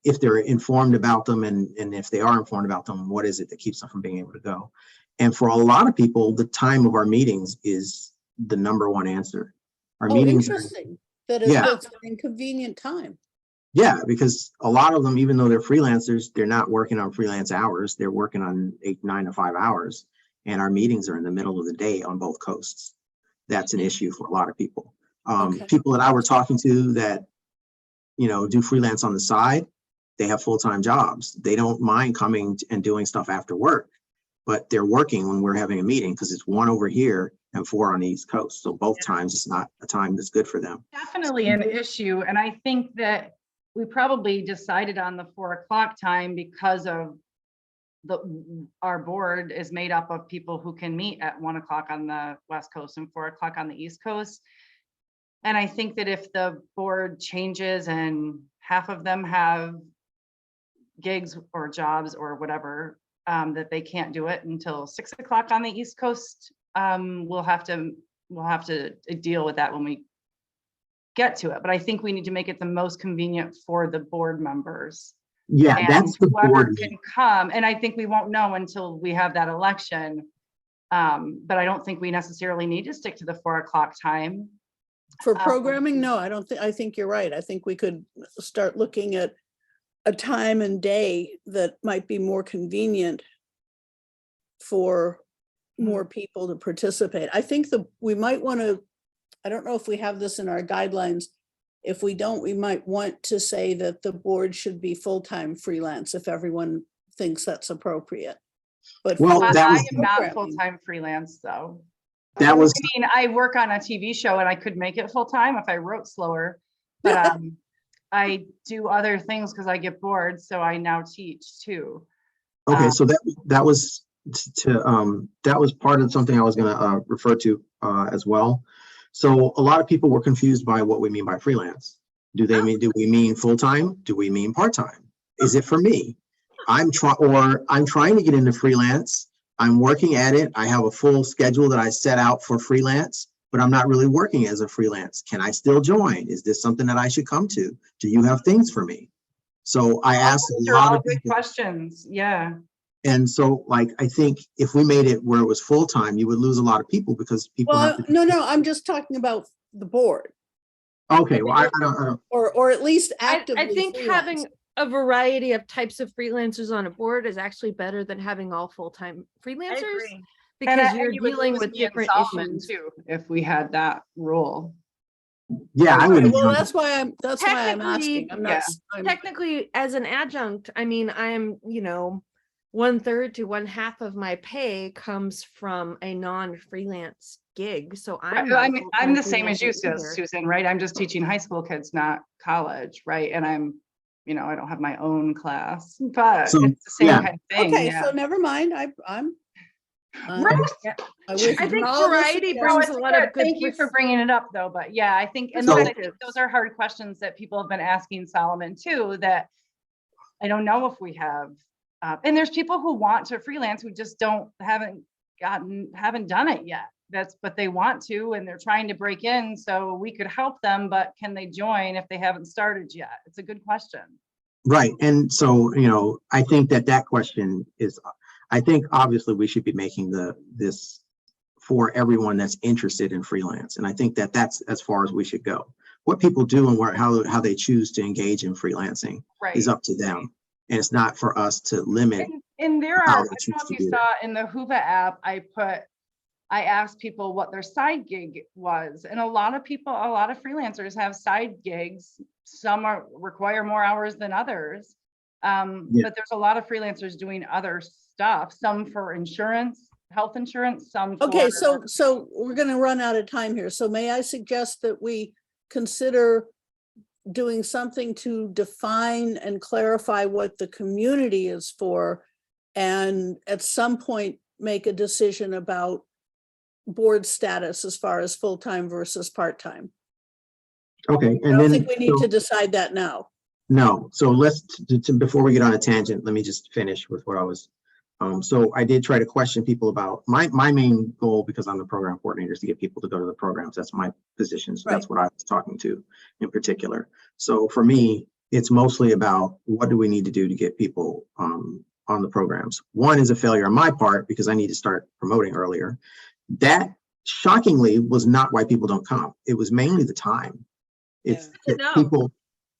if they're informed about them, and if they are informed about them, what is it that keeps them from being able to go? And for a lot of people, the time of our meetings is the #1 answer. Our meetings are, Interesting. That Yeah. it's an inconvenient time. yeah, because a lot of them, even though they're freelancers, they're not working on freelance hours. They're working on 9 to 5 hours, and our meetings are in the middle of the day on both coasts. That's an issue for a lot of people. Okay. People that I were talking to that, do freelance on the side, they have full-time jobs. They don't mind coming and doing stuff after work, but they're working when we're having a meeting because it's 1 over here and 4 on the East Coast. So both times it's not a time that's good for them. Definitely an issue. And I think that we probably decided on the 4 o'clock time because of our board is made up of people who can meet at 1 o'clock on the West Coast and 4 o'clock on the East Coast. And I think that if the board changes and half of them have gigs or jobs or whatever, that they can't do it until 6 o'clock on the East Coast, we'll have to deal with that when we get to it. But I think we need to make it the most convenient for the board members. Yeah, And that's the whoever board. can come. And I think we won't know until we have that election. But I don't think we necessarily need to stick to the 4 o'clock time. For programming, no, I don't think, I think you're right. I think we could start looking at a time and day that might be more convenient for more people to participate. I think we might want to, I don't know if we have this in our guidelines. If we don't, we might want to say that the board should be full-time freelance if everyone thinks that's appropriate. But Well, I that was- am not programming. full-time freelance though. That was, I mean, I work on a TV show and I could make it full-time if I wrote slower, but I do other things because I get bored. So I now teach too. okay, so that was that was part of something I was going to refer to as well. So a lot of people were confused by what we mean by freelance. Do we mean full-time? Do we mean part-time? Is it for me? I'm trying to get into freelance. I'm working at it. I have a full schedule that I set out for freelance, but I'm not really working as a freelance. Can I still join? Is this something that I should come to? Do you have things for me? So I asked Those a are lot all of good people. questions. Yeah. And so, like, I think if we made it where it was full-time, you would lose a lot of people because people have Well, to. no, I'm just talking about the board, Okay, well, I don't. or at least I actively think freelance. having a variety of types of freelancers on a board is actually better than having all full-time freelancers, agree. because you're And you would dealing lose with me and different Solomon issues. too, if we had that rule. Yeah, I Okay, wouldn't. well, that's why I'm Technically, asking. I'm not, I'm- Technically, as an adjunct, I mean, I am, 1/3 to 1/2 of my pay comes from a non-freelance gig. So I'm not I a mean, full-time I'm the same as you, freelancer either. Susan, right? I'm just teaching high school kids, not college, right? And I'm, I don't have my own class, but So, it's the same yeah. kind of thing. okay, Yeah. so never mind. I'm. Ruth! I I think withdraw the variety suggestion. No, brings it's a lot of good. good. Thank you for bringing it up though, but yeah, I think, and So- those are hard questions that people have been asking Solomon too, that I don't know if we have, and there's people who want to freelance who just haven't done it yet. But they want to, and they're trying to break in, so we could help them, but can they join if they haven't started yet? It's a good question. Right. And so, I think that question is, I think obviously we should be making this for everyone that's interested in freelance. And I think that's as far as we should go. What people do and how they choose to engage in freelancing Right. is up to them. And it's not for us to limit. And there how are, I they don't choose know if to you do it. saw in the Hoova app, I asked people what their side gig was. And a lot of freelancers have side gigs. Some require more hours than others. But there's a lot of freelancers doing other stuff, some for insurance, health insurance, some for. Okay, so we're gonna run out of time here. So may I suggest that we consider doing something to define and clarify what the community is for, and at some point make a decision about board status as far as full-time versus part-time. Okay. I And don't then, think we need to decide that now. no, so before we get on a tangent, let me just finish with what I was. So I did try to question people about my main goal, because I'm the program coordinator, is to get people to go to the programs. That's my position. So that's what I was talking to in particular. So for me, it's mostly about what do we need to do to get people on the programs. One is a failure on my part because I need to start promoting earlier. That shockingly was not why people don't come. It was mainly the time. It's Yeah. that people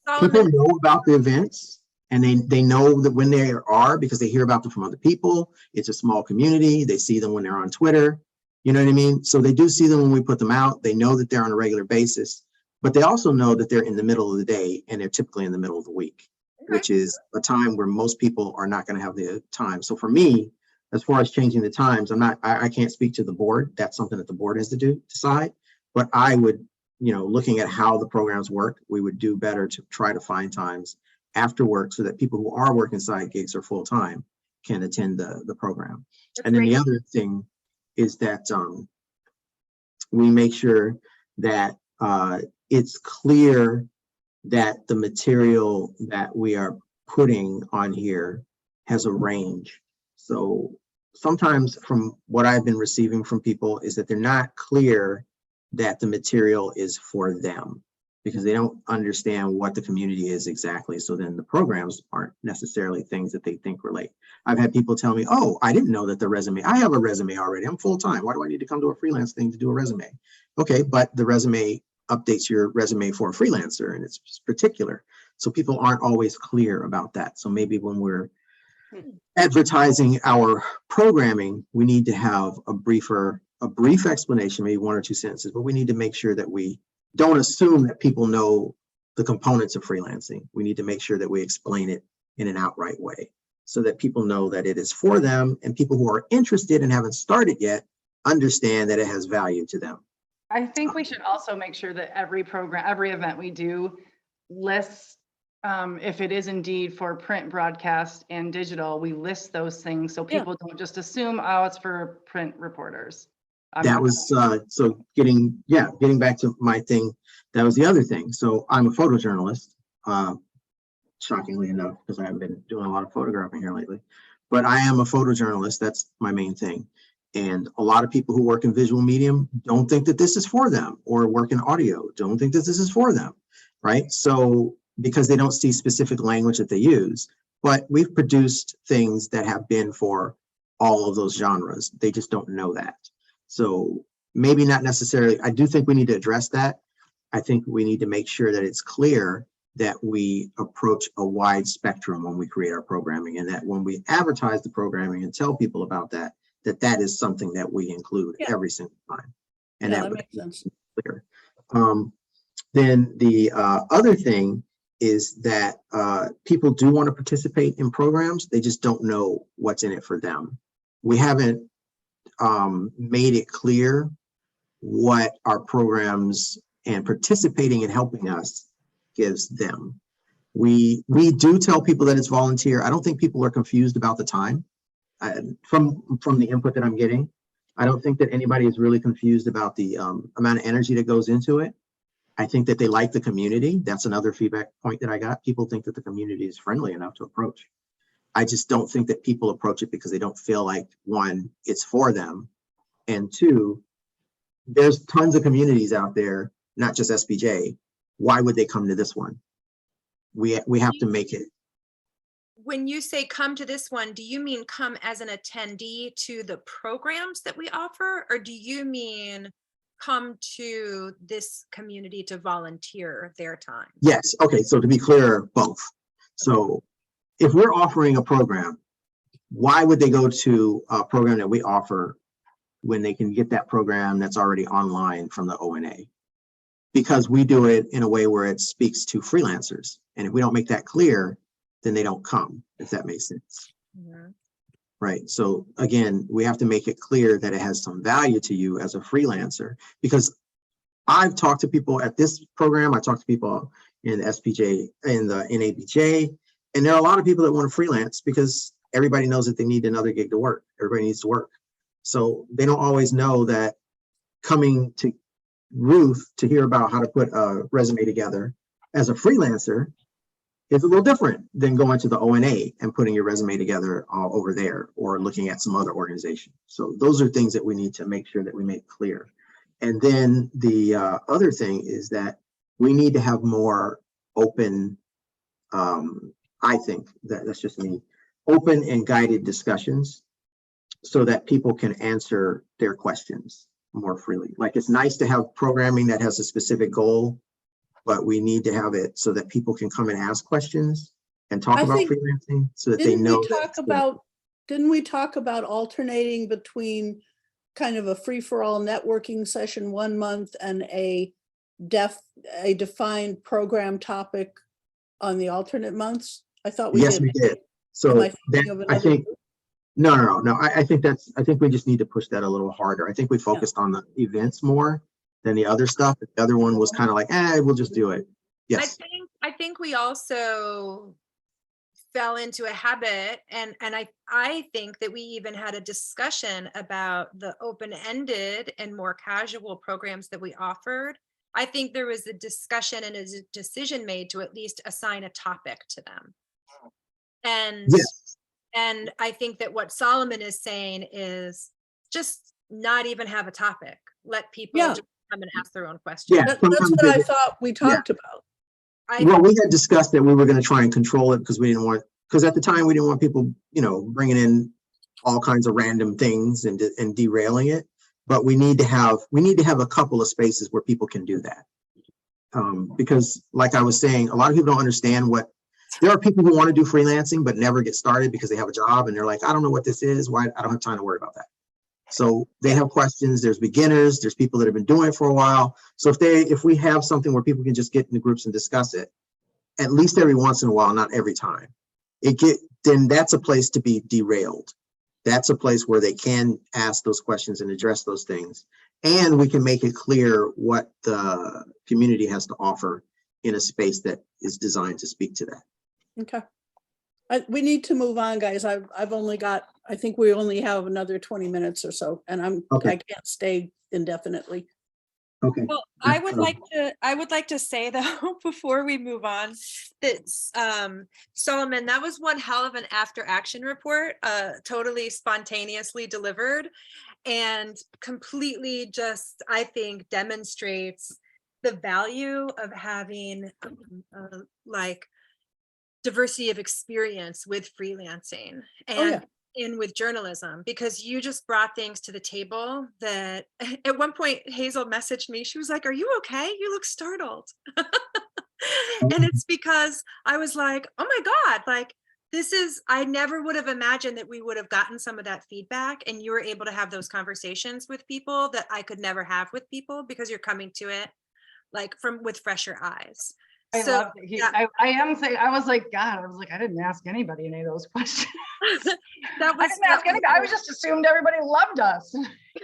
Solomon, know about the events, and they know that when they are, because they hear about them from other people. It's a small community. They see them when they're on Twitter. You know what I mean? So they do see them when we put them out. They know that they're on a regular basis, but they also know that they're in the middle of the day, and they're typically in the middle of the week, which is a time where most people are not going to have the time. So for me, as far as changing the times, I can't speak to the board. That's something that the board has to decide. But I would, looking at how the programs work, we would do better to try to find times after work so that people who are working side gigs or full time can attend the program. And then the other thing is that we make sure that it's clear that the material that we are putting on here has a range. So sometimes from what I've been receiving from people is that they're not clear that the material is for them because they don't understand what the community is exactly. So then the programs aren't necessarily things that they think relate. I've had people tell me, oh, I didn't know that I have a resume already. I'm full-time. Why do I need to come to a freelance thing to do a resume? Okay, but the resume updates your resume for a freelancer and it's just particular. So people aren't always clear about that. So maybe when we're advertising our programming, we need to have a brief explanation, maybe 1 or 2 sentences, but we need to make sure that we don't assume that people know the components of freelancing. We need to make sure that we explain it in an outright way so that people know that it is for them, and people who are interested and haven't started yet understand that it has value to them. I think we should also make sure that every event we do lists if it is indeed for print, broadcast, and digital, we list those things so Yeah. people don't just assume, oh, it's for print reporters. That was, so getting back to my thing, that was the other thing. So I'm a photojournalist, shockingly enough, because I haven't been doing a lot of photographing here lately, but I am a photojournalist. That's my main thing. And a lot of people who work in visual medium don't think that this is for them, or work in audio, don't think that this is for them, right? So, because they don't see specific language that they use, but we've produced things that have been for all of those genres. They just don't know that. So maybe not necessarily, I do think we need to address that. I think we need to make sure that it's clear that we approach a wide spectrum when we create our programming, and that when we advertise the programming and tell people about that, that is something that we include every single time. And Yeah, that that would makes sense. be clear. Then the other thing is that people do want to participate in programs. They just don't know what's in it for them. We haven't made it clear what our programs and participating and helping us gives them. We do tell people that it's volunteer. I don't think people are confused about the time. From the input that I'm getting, I don't think that anybody is really confused about the amount of energy that goes into it. I think that they like the community. That's another feedback point that I got. People think that the community is friendly enough to approach. I just don't think that people approach it because they don't feel like, one, it's for them, and two, there's tons of communities out there, not just SPJ. Why would they come to this one? We have to make it. When you say come to this one, do you mean come as an attendee to the programs that we offer? Or do you mean come to this community to volunteer their time? Yes. Okay. So to be clear, both. So if we're offering a program, why would they go to a program that we offer when they can get that program that's already online from the ONA? Because we do it in a way where it speaks to freelancers. And if we don't make that clear, then they don't come, if that makes sense. Mhm. Right. So again, we have to make it clear that it has some value to you as a freelancer, because I've talked to people at this program. I talked to people in the SPJ, in the NABJ, and there are a lot of people that want to freelance because everybody knows that they need another gig to work. Everybody needs to work. So they don't always know that coming to Ruth to hear about how to put a resume together as a freelancer is a little different than going to the ONA and putting your resume together over there, or looking at some other organization. So those are things that we need to make sure that we make clear. And then the other thing is that we need to have more open, I think that's just me, open and guided discussions so that people can answer their questions more freely. Like, it's nice to have programming that has a specific goal, but we need to have it so that people can come and ask questions and talk I about think- freelancing so that they Didn't know. we talk about, didn't we talk about alternating between kind of a free-for-all networking session 1 month and a defined program topic on the alternate months? I thought we did. Yes, we did. So Am I that, thinking of I another think, group? no. I think we just need to push that a little harder. I think we focused on the events more than the other stuff. The other one was kind of like, we'll just do it. Yes. I think we also fell into a habit, and I think that we even had a discussion about the open-ended and more casual programs that we offered. I think there was a discussion and a decision made to at least assign a topic to them. And Yes. and I think that what Solomon is saying is just not even have a topic. Let people Yeah. just come and ask their own questions. Yeah. That's sometimes what I they- thought we talked about. Well, we had discussed that we were going to try and control it because we didn't want, because at the time we didn't want people, bringing in all kinds of random things and derailing it. But we need to have a couple of spaces where people can do that. Because like I was saying, a lot of people don't understand there are people who want to do freelancing but never get started because they have a job and they're like, I don't know what this is. Why? I don't have time to worry about that. So they have questions. There's beginners, there's people that have been doing it for a while. So if we have something where people can just get in the groups and discuss it, at least every once in a while, not every time, then that's a place to be derailed. That's a place where they can ask those questions and address those things. And we can make it clear what the community has to offer in a space that is designed to speak to that. Okay. We need to move on, guys. I've only got, I think we only have another 20 minutes or so, and Okay. I can't stay indefinitely. Okay. Well, I would like to say though, before we move on, that Solomon, that was one hell of an after action report, totally spontaneously delivered and completely just, I think, demonstrates the value of having like diversity of experience with freelancing Oh, yeah. and in with journalism, because you just brought things to the table that at one point Hazel messaged me. She was like, "Are you okay? You look startled." And it's because I was like, oh my God, like I never would have imagined that we would have gotten some of that feedback and you were able to have those conversations with people that I could never have with people because you're coming to it like with fresher eyes. I So love that yeah, I am saying, I was like, God, I was like, I didn't ask anybody any of those questions. that was I didn't ask anybody. I was just assumed everybody loved us.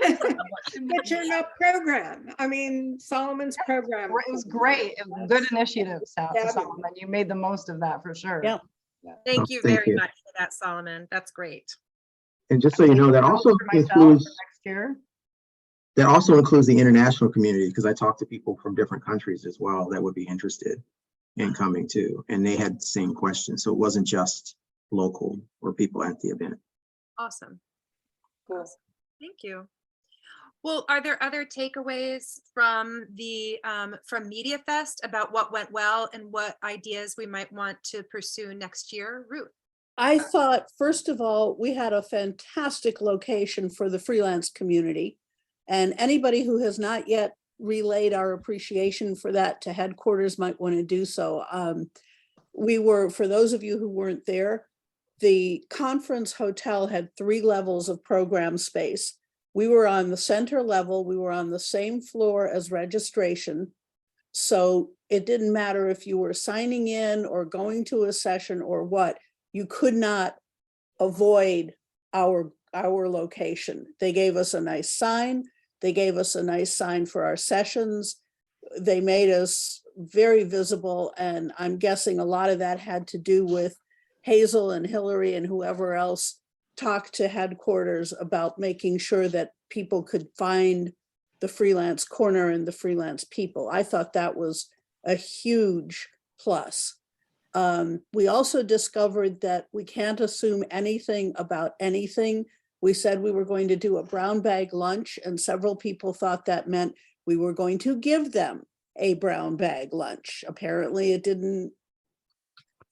But you're not program. I mean, Solomon's program. It was great. It was good initiatives out to Fabulous. Solomon. You made the most of that for sure. Yeah. Thank you Thank very you. much for that, Solomon. That's great. And just so you know, that Notes also for myself for includes next year. that also includes the international community, because I talked to people from different countries as well that would be interested in coming too, and they had the same questions. So it wasn't just local or people at the event. Awesome. Cool. Awesome. Thank you. Well, are there other takeaways from the from Media Fest about what went well and what ideas we might want to pursue next year? Ruth? I thought, first of all, we had a fantastic location for the freelance community. And anybody who has not yet relayed our appreciation for that to headquarters might want to do so. For those of you who weren't there, the conference hotel had 3 levels of program space. We were on the center level. We were on the same floor as registration. So it didn't matter if you were signing in or going to a session or what, you could not avoid our location. They gave us a nice sign. They gave us a nice sign for our sessions. They made us very visible. And I'm guessing a lot of that had to do with Hazel and Hillary and whoever else talked to headquarters about making sure that people could find the freelance corner and the freelance people. I thought that was a huge plus. We also discovered that we can't assume anything about anything. We said we were going to do a brown bag lunch, and several people thought that meant we were going to give them a brown bag lunch. Apparently it didn't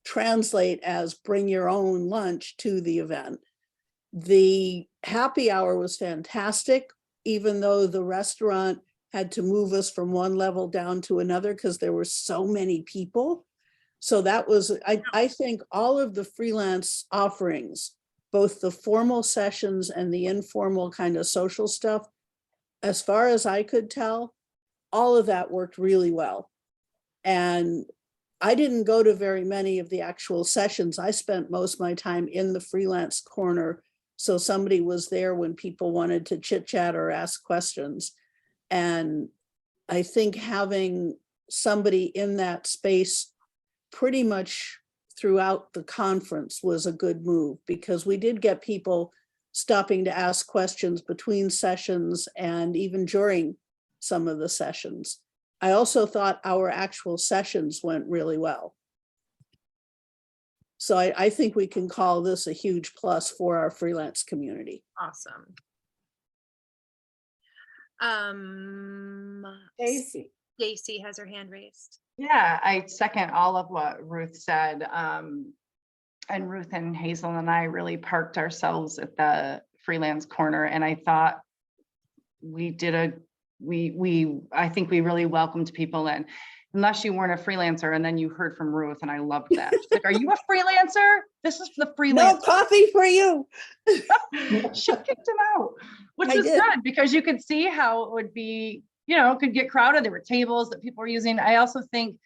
translate as bring your own lunch to the event. The happy hour was fantastic, even though the restaurant had to move us from one level down to another because there were so many people. So that was, I think all of the freelance offerings, both the formal sessions and the informal kind of social stuff, as far as I could tell, all of that worked really well. And I didn't go to very many of the actual sessions. I spent most of my time in the freelance corner. So somebody was there when people wanted to chit chat or ask questions. And I think having somebody in that space pretty much throughout the conference was a good move, because we did get people stopping to ask questions between sessions and even during some of the sessions. I also thought our actual sessions went really well. So I think we can call this a huge plus for our freelance community. Awesome. Daisy. Stacy has her hand raised. Yeah, I second all of what Ruth said. And Ruth and Hazel and I really parked ourselves at the freelance corner. And I thought we did I think we really welcomed people in, unless you weren't a freelancer. And then you heard from Ruth, and I loved that. She's like, are you a freelancer? This is the freelancer. No coffee for you. She kicked him out, which I was did. good, because you could see how it would be, could get crowded. There were tables that people were using. I also think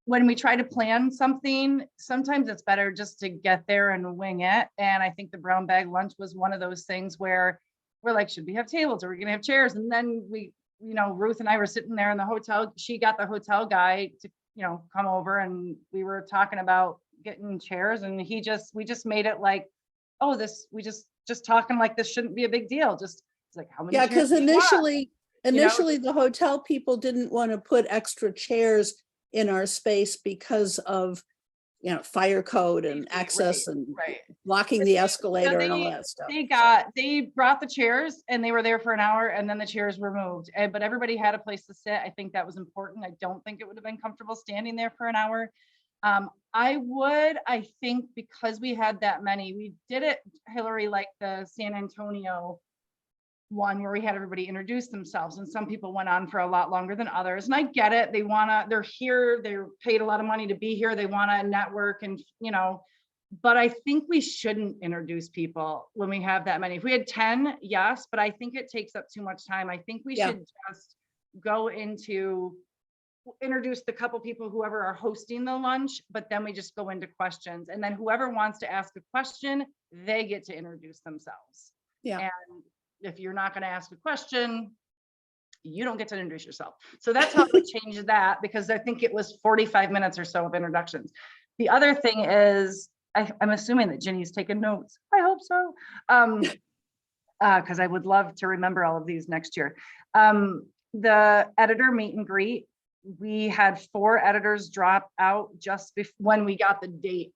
when we try to plan something, sometimes it's better just to get there and wing it. And I think the brown bag lunch was one of those things where we're like, should we have tables? Are we going to have chairs? And then Ruth and I were sitting there in the hotel. She got the hotel guy to come over, and we were talking about getting chairs, and we just made it like, oh, we just talking like this shouldn't be a big deal. Just it's like, how many Yeah, chairs because do you want? initially the hotel people didn't want to put extra chairs in our space because of, fire code and Safety, access and Right. blocking the So escalator and all that stuff. they brought the chairs, and they were there for an hour, and then the chairs were moved. But everybody had a place to sit. I think that was important. I don't think it would have been comfortable standing there for an hour. I think because we had that many, we did it, Hillary, like the San Antonio one where we had everybody introduce themselves, and some people went on for a lot longer than others. And I get it. They're here, they're paid a lot of money to be here. They want to network and, but I think we shouldn't introduce people when we have that many. If we had 10, yes, but I think it takes up too much time. I think we should just go into introduce the couple people, whoever are hosting the lunch, but then we just go into questions. And then whoever wants to ask a question, they get to introduce themselves. Yeah. And if you're not going to ask a question, you don't get to introduce yourself. So that's how we changed that, because I think it was 45 minutes or so of introductions. The other thing is, I'm assuming that Ginny's taken notes. I hope so. Because I would love to remember all of these next year. The editor meet and greet, we had 4 editors drop out just when we got the date.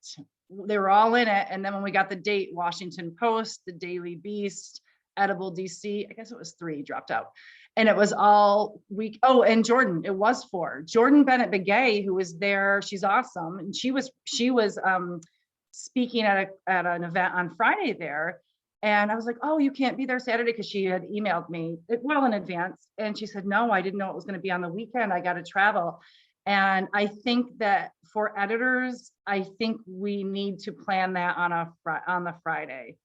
They were all in it. And then when we got the date, Washington Post, the Daily Beast, Edible DC, I guess it was 3 dropped out. And it was all week. Oh, and Jordan, it was 4. Jordan Bennett Begay, who was there, she's awesome. And she was speaking at an event on Friday there. And I was like, oh, you can't be there Saturday, because she had emailed me well in advance. And she said, no, I didn't know it was going to be on the weekend. I got to travel. And I think that for editors, I think we need to plan that on the Friday.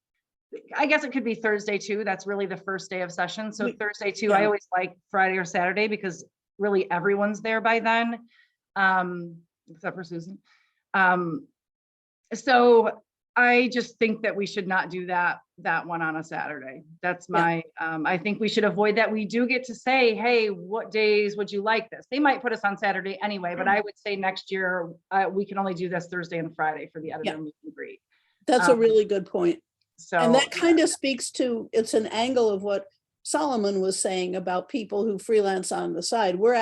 I guess it could be Thursday too. That's really the first day of session. So Thursday too, I always like Friday or Saturday, because really everyone's there by then, except for Susan. So I just think that we should not do that one on a Saturday. That's my, I think we should avoid that. We do get to say, hey, what days would you like this? They might put us on Saturday anyway, but I would say next year, we can only do this Thursday and Friday for the editor meet and greet. That's a really good point. So, and that kind of speaks to, it's an angle of what Solomon was saying about people who freelance on the side. We're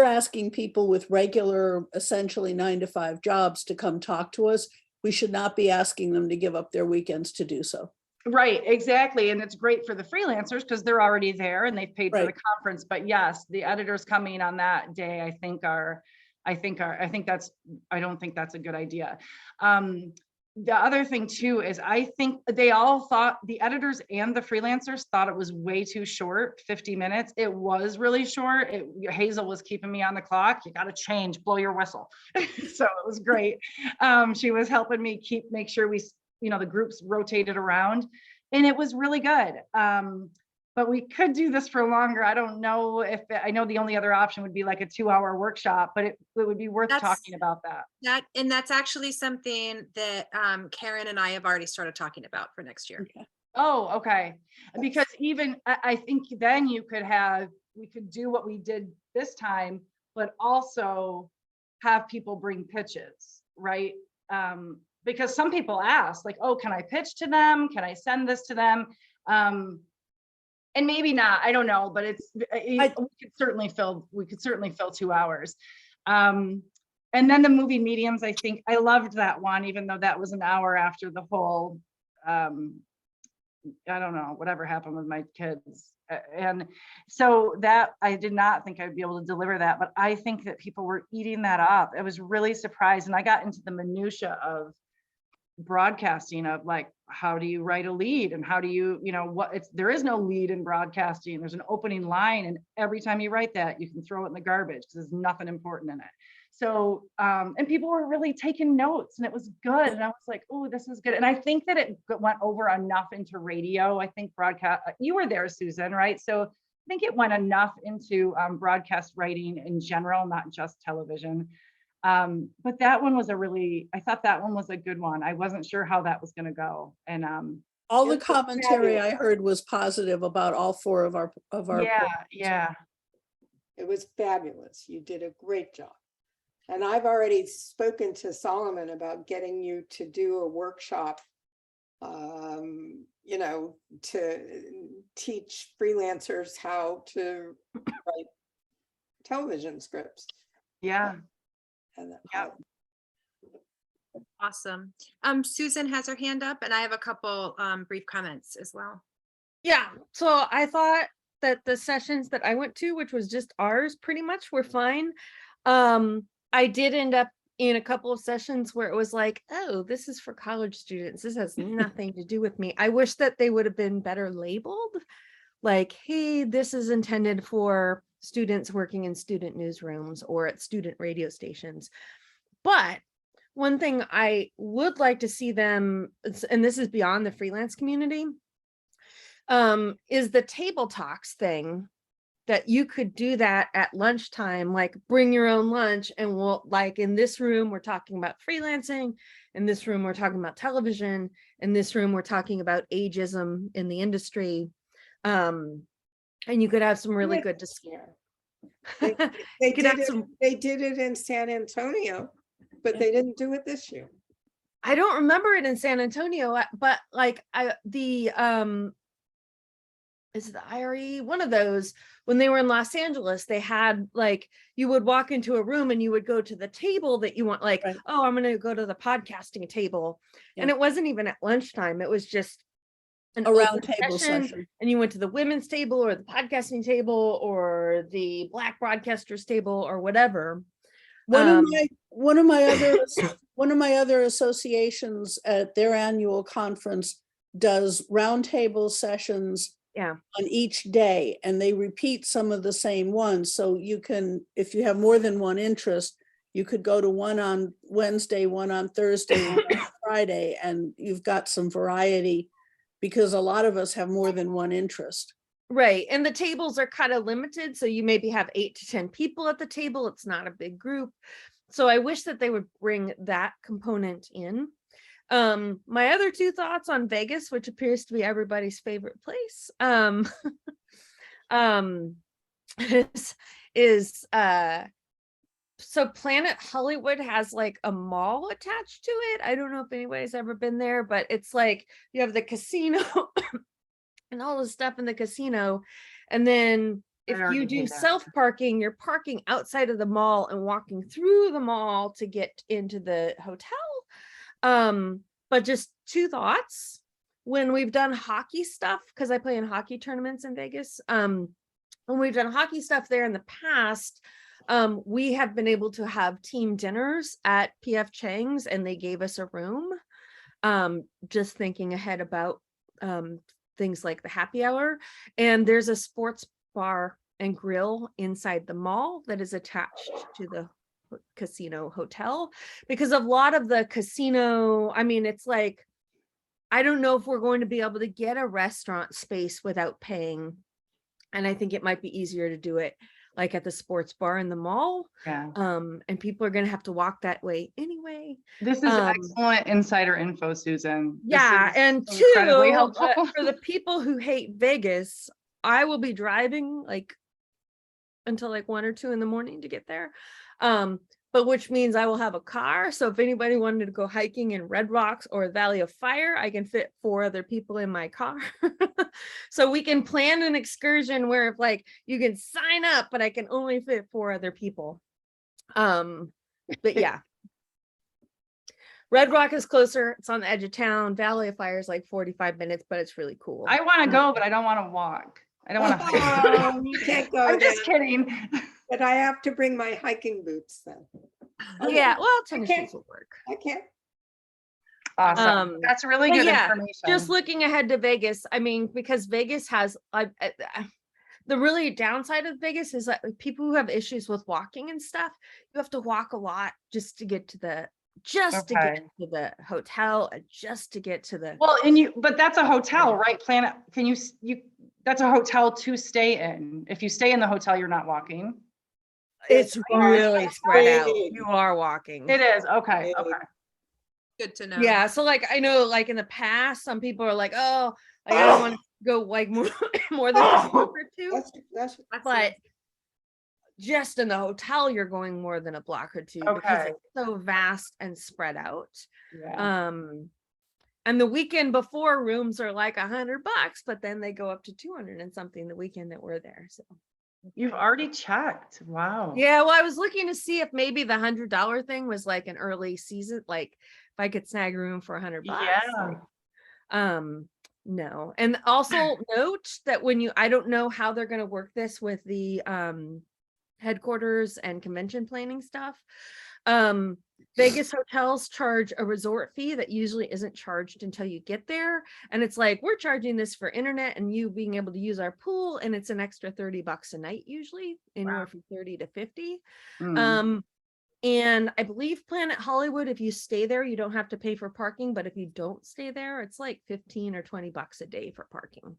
asking people with regular, essentially 9-to-5 jobs to come talk to us. We should not be asking them to give up their weekends to do so. Right, exactly. And it's great for the freelancers because they're already there and they've paid for the conference. But yes, the editors coming on that day, I don't think that's a good idea. The other thing too is I think they all thought, the editors and the freelancers thought it was way too short, 50 minutes. It was really short. Hazel was keeping me on the clock. You got to change, blow your whistle. So it was great. She was helping me make sure the groups rotated around, and it was really good. But we could do this for longer. I don't know I know the only other option would be like a 2-hour workshop, but it would be worth talking about that. And that's actually something that Karen and I have already started talking about for next year. Okay. Oh, okay. Because even I think then we could do what we did this time, but also have people bring pitches, right? Because some people ask like, oh, can I pitch to them? Can I send this to them? And maybe not, I don't know, but we could certainly fill 2 hours. And then the movie mediums, I think I loved that one, even though that was an hour after the whole, I don't know, whatever happened with my kids. And so that I did not think I'd be able to deliver that, but I think that people were eating that up. I was really surprised. And I got into the minutia of broadcasting, of like, how do you write a lead, and how do you, there is no lead in broadcasting. There's an opening line, and every time you write that, you can throw it in the garbage because there's nothing important in it. So, and people were really taking notes, and it was good. And I was like, oh, this is good. And I think that it went over enough into radio. I think broadcast, you were there, Susan, right? So I think it went enough into broadcast writing in general, not just television. But that one was I thought that one was a good one. I wasn't sure how that was going to go. And all the commentary I heard was positive about all 4 of our yeah. It was fabulous. You did a great job. And I've already spoken to Solomon about getting you to do a workshop, you know, to teach freelancers how to write television scripts. Yeah. And Yep. Awesome. Susan has her hand up and I have a couple brief comments as well. Yeah, so I thought that the sessions that I went to, which was just ours pretty much, were fine. I did end up in a couple of sessions where it was like, oh, this is for college students. This has nothing to do with me. I wish that they would have been better labeled. Like, hey, this is intended for students working in student newsrooms or at student radio stations. But one thing I would like to see them, and this is beyond the freelance community, is the table talks thing, that you could do that at lunchtime, like bring your own lunch, and we'll, like, in this room, we're talking about freelancing. In this room, we're talking about television. In this room, we're talking about ageism in the industry. And you could have some really good Yeah. They you could did have it, some, they did it in San Antonio, but they didn't do it this year. I don't remember it in San Antonio, but like is it the IRE? One of those, when they were in Los Angeles, they had, like, you would walk into a room and you would go to the table that you want, like, Right. oh, I'm going to go to the podcasting table. And Yeah. it wasn't even at lunchtime. It was just an A round open table session. and you went to the women's table or the podcasting table or the Black broadcasters table or whatever. One of Um, my, one of my other, one of my other associations at their annual conference does roundtable sessions Yeah. on each day, and they repeat some of the same ones. So you can, if you have more than one interest, you could go to one on Wednesday, one on Thursday, one on Friday, and you've got some variety, because a lot of us have more than one interest. Right. And the tables are kind of limited. So you maybe have 8 to 10 people at the table. It's not a big group. So I wish that they would bring that component in. My other two thoughts on Vegas, which appears to be everybody's favorite place, is so Planet Hollywood has like a mall attached to it. I don't know if anybody's ever been there, but it's like you have the casino and all the stuff in the casino. And then if already you do did that. self-parking, you're parking outside of the mall and walking through the mall to get into the hotel. But just two thoughts. When we've done hockey stuff, because I play in hockey tournaments in Vegas, when we've done hockey stuff there in the past, we have been able to have team dinners at PF Chang's, and they gave us a room. Just thinking ahead about things like the happy hour. And there's a sports bar and grill inside the mall that is attached to the casino hotel, because a lot of the casino, I mean, it's like, I don't know if we're going to be able to get a restaurant space without paying. And I think it might be easier to do it like at the sports bar in the mall. Yeah. And people are going to have to walk that way anyway. This is excellent insider info, Susan. This Yeah. is And incredibly two, helpful. for the people who hate Vegas, I will be driving like until like 1 or 2 in the morning to get there. But which means I will have a car. So if anybody wanted to go hiking in Red Rocks or Valley of Fire, I can fit 4 other people in my car. So we can plan an excursion where if like you can sign up, but I can only fit 4 other people. But yeah. Red Rock is closer. It's on the edge of town. Valley of Fire is like 45 minutes, but it's really cool. I want to go, but I don't want to walk. I don't want to hike. Oh, you can't go I'm just there, kidding. but I have to bring my hiking boots then. Yeah, well, tennis Okay. shoes will work. I can't. Awesome. That's really but good yeah, information. Just looking ahead to Vegas, I mean, because Vegas has the really downside of Vegas is that people who have issues with walking and stuff, you have to walk a lot just to get to the hotel and just to get to the Well, but that's a hotel, right? Planet, can you that's a hotel to stay in. If you stay in the hotel, you're not walking. it's really It's spread out. big. You are walking. It is. Okay. Okay. Good to know. Yeah. So like, I know like in the past, some people are like, oh, like, I don't want to go like more than a week or two. That's But just in the hotel, you're going more than a block or two because Okay. it's so vast and spread out. Yeah. And the weekend before, rooms are like $100, but then they go up to 200 and something the weekend that we're there. So You've already checked. Wow. yeah, well, I was looking to see if maybe the $100 thing was like an early season, like if I could snag a room for $100. Yeah. No. And also note that I don't know how they're going to work this with the headquarters and convention planning stuff. Vegas hotels charge a resort fee that usually isn't charged until you get there. And it's like, we're charging this for internet and you being able to use our pool, and it's an extra $30 a night, usually anywhere from 30 to 50. Mm. And I believe Planet Hollywood, if you stay there, you don't have to pay for parking, but if you don't stay there, it's like 15 or 20 bucks a day for parking.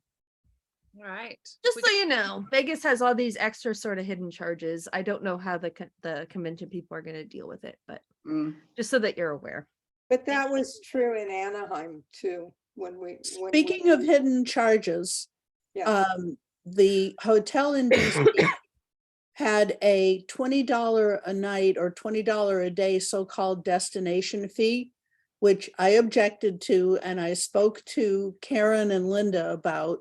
All right. Just so you know, Vegas has all these extra sort of hidden charges. I don't know how the convention people are going to deal with it, but just so that you're aware. But that was true in Anaheim too, Speaking of hidden charges, yeah, the hotel in DC had a $20 a night or $20 a day so-called destination fee, which I objected to, and I spoke to Karen and Linda about,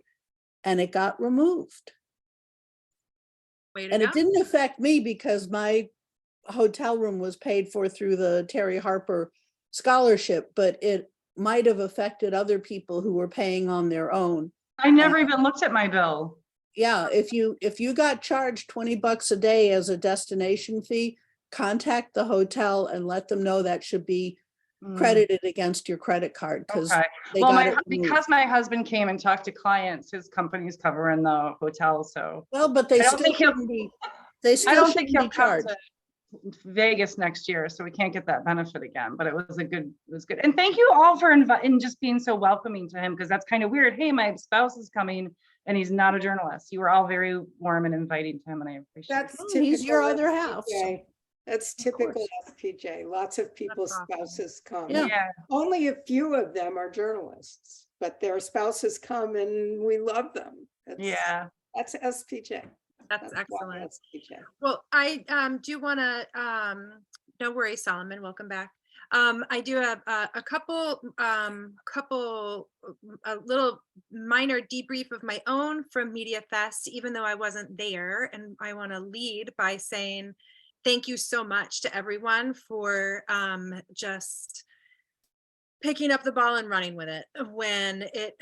and it got removed. And it didn't affect me because my hotel room was paid for through the Terry Harper scholarship, but it might have affected other people who were paying on their own. I never even looked at my bill. Yeah, if you got charged 20 bucks a day as a destination fee, contact the hotel and let them know that should be credited against your credit card, because Okay. they Well, got it removed. because my husband came and talked to clients, his company's covering the hotel, so Well, but they I don't still think he'll- shouldn't be, they I still don't think shouldn't he'll be come charged. to Vegas next year, so we can't get that benefit again. But it was good. And thank you all for and just being so welcoming to him, because that's kind of weird. Hey, my spouse is coming and he's not a journalist. You were all very warm and inviting to him, and I appreciate that's it. He's your typical other half. SPJ. That's typical course. SPJ. Lots of people's awesome. spouses come. Yeah. Yeah. Only a few of them are journalists, but their spouses come and we love them. Yeah. That's SPJ. That's why excellent. SPJ. Well, I do want to, no worries, Solomon, welcome back. I do have a couple, a little minor debrief of my own from Media Fest, even though I wasn't there. And I want to lead by saying thank you so much to everyone for just picking up the ball and running with it when it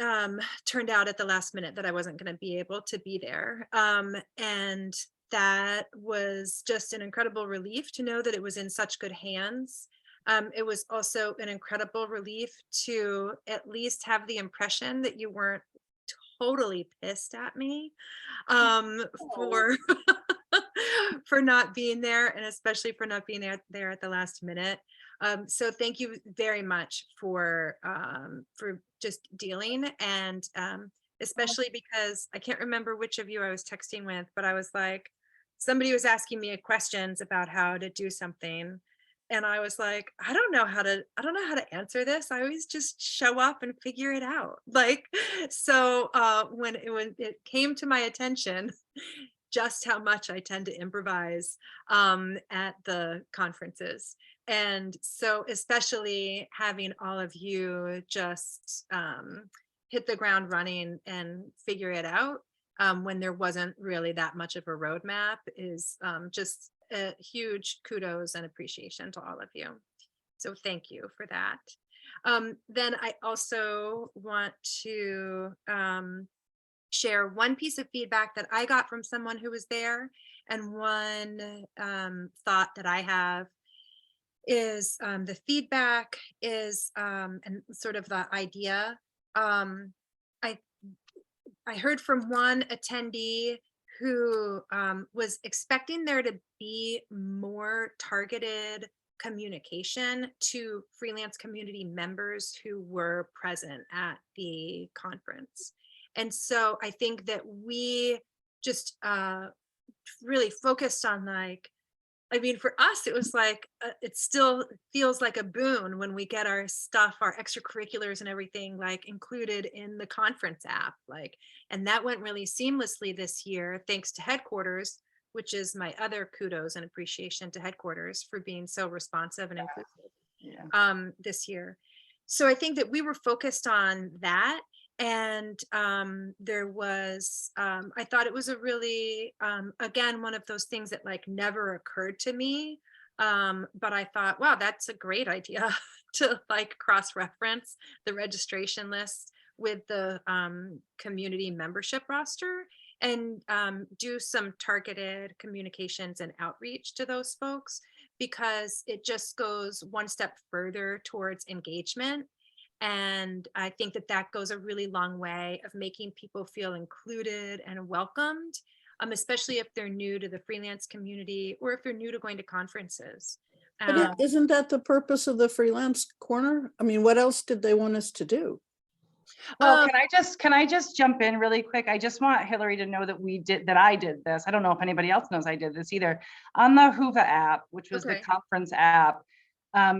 turned out at the last minute that I wasn't going to be able to be there. And that was just an incredible relief to know that it was in such good hands. It was also an incredible relief to at least have the impression that you weren't totally pissed at me for for not being there, and especially for not being there at the last minute. So thank you very much for just dealing, and especially because I can't remember which of you I was texting with, but I was like, somebody was asking me questions about how to do something. And I was like, I don't know how to answer this. I always just show up and figure it out. Like, so when it came to my attention, just how much I tend to improvise at the conferences. And so especially having all of you just hit the ground running and figure it out when there wasn't really that much of a roadmap is just a huge kudos and appreciation to all of you. So thank you for that. Then I also want to share one piece of feedback that I got from someone who was there, and one thought that I have is the feedback is and sort of the idea. I heard from one attendee who was expecting there to be more targeted communication to freelance community members who were present at the conference. And so I think that we just really focused on like, I mean, for us, it was like, it still feels like a boon when we get our stuff, our extracurriculars and everything like included in the conference app. Like, and that went really seamlessly this year, thanks to headquarters, which is my other kudos and appreciation to headquarters for being so responsive and inclusive this year. So I think that we were focused on that. And there was, I thought it was a really, again, one of those things that like never occurred to me. But I thought, wow, that's a great idea to like cross-reference the registration list with the community membership roster and do some targeted communications and outreach to those folks, because it just goes one step further towards engagement. And I think that that goes a really long way of making people feel included and welcomed, especially if they're new to the freelance community or if they're new to going to conferences. But isn't that the purpose of the freelance corner? I mean, what else did they want us to do? Well, can I just jump in really quick? I just want Hillary to know that I did this. I don't know if anybody else knows I did this either. On the Whova app, which was the conference app,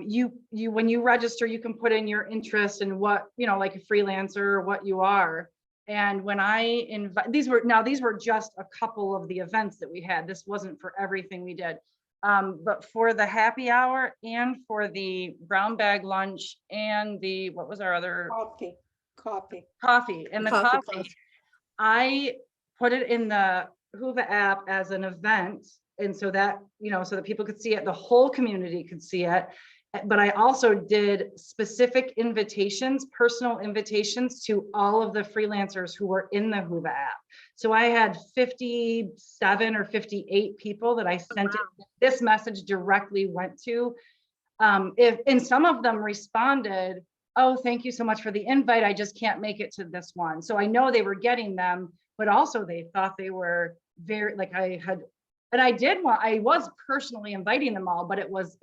you when you register, you can put in your interest and what, like a freelancer, what you are. And when I invite, these were just a couple of the events that we had. This wasn't for everything we did. But for the happy hour and for the brown bag lunch and the, what was our other? Coffee and the coffee. I put it in the Whova app as an event. And so that, so that people could see it, the whole community could see it. But I also did specific invitations, personal invitations to all of the freelancers who were in the Whova app. So I had 57 or 58 people that I sent this message directly went to. And some of them responded, oh, thank you so much for the invite. I just can't make it to this one. So I know they were getting them, but also they thought they were very, like I was personally inviting them all, but it was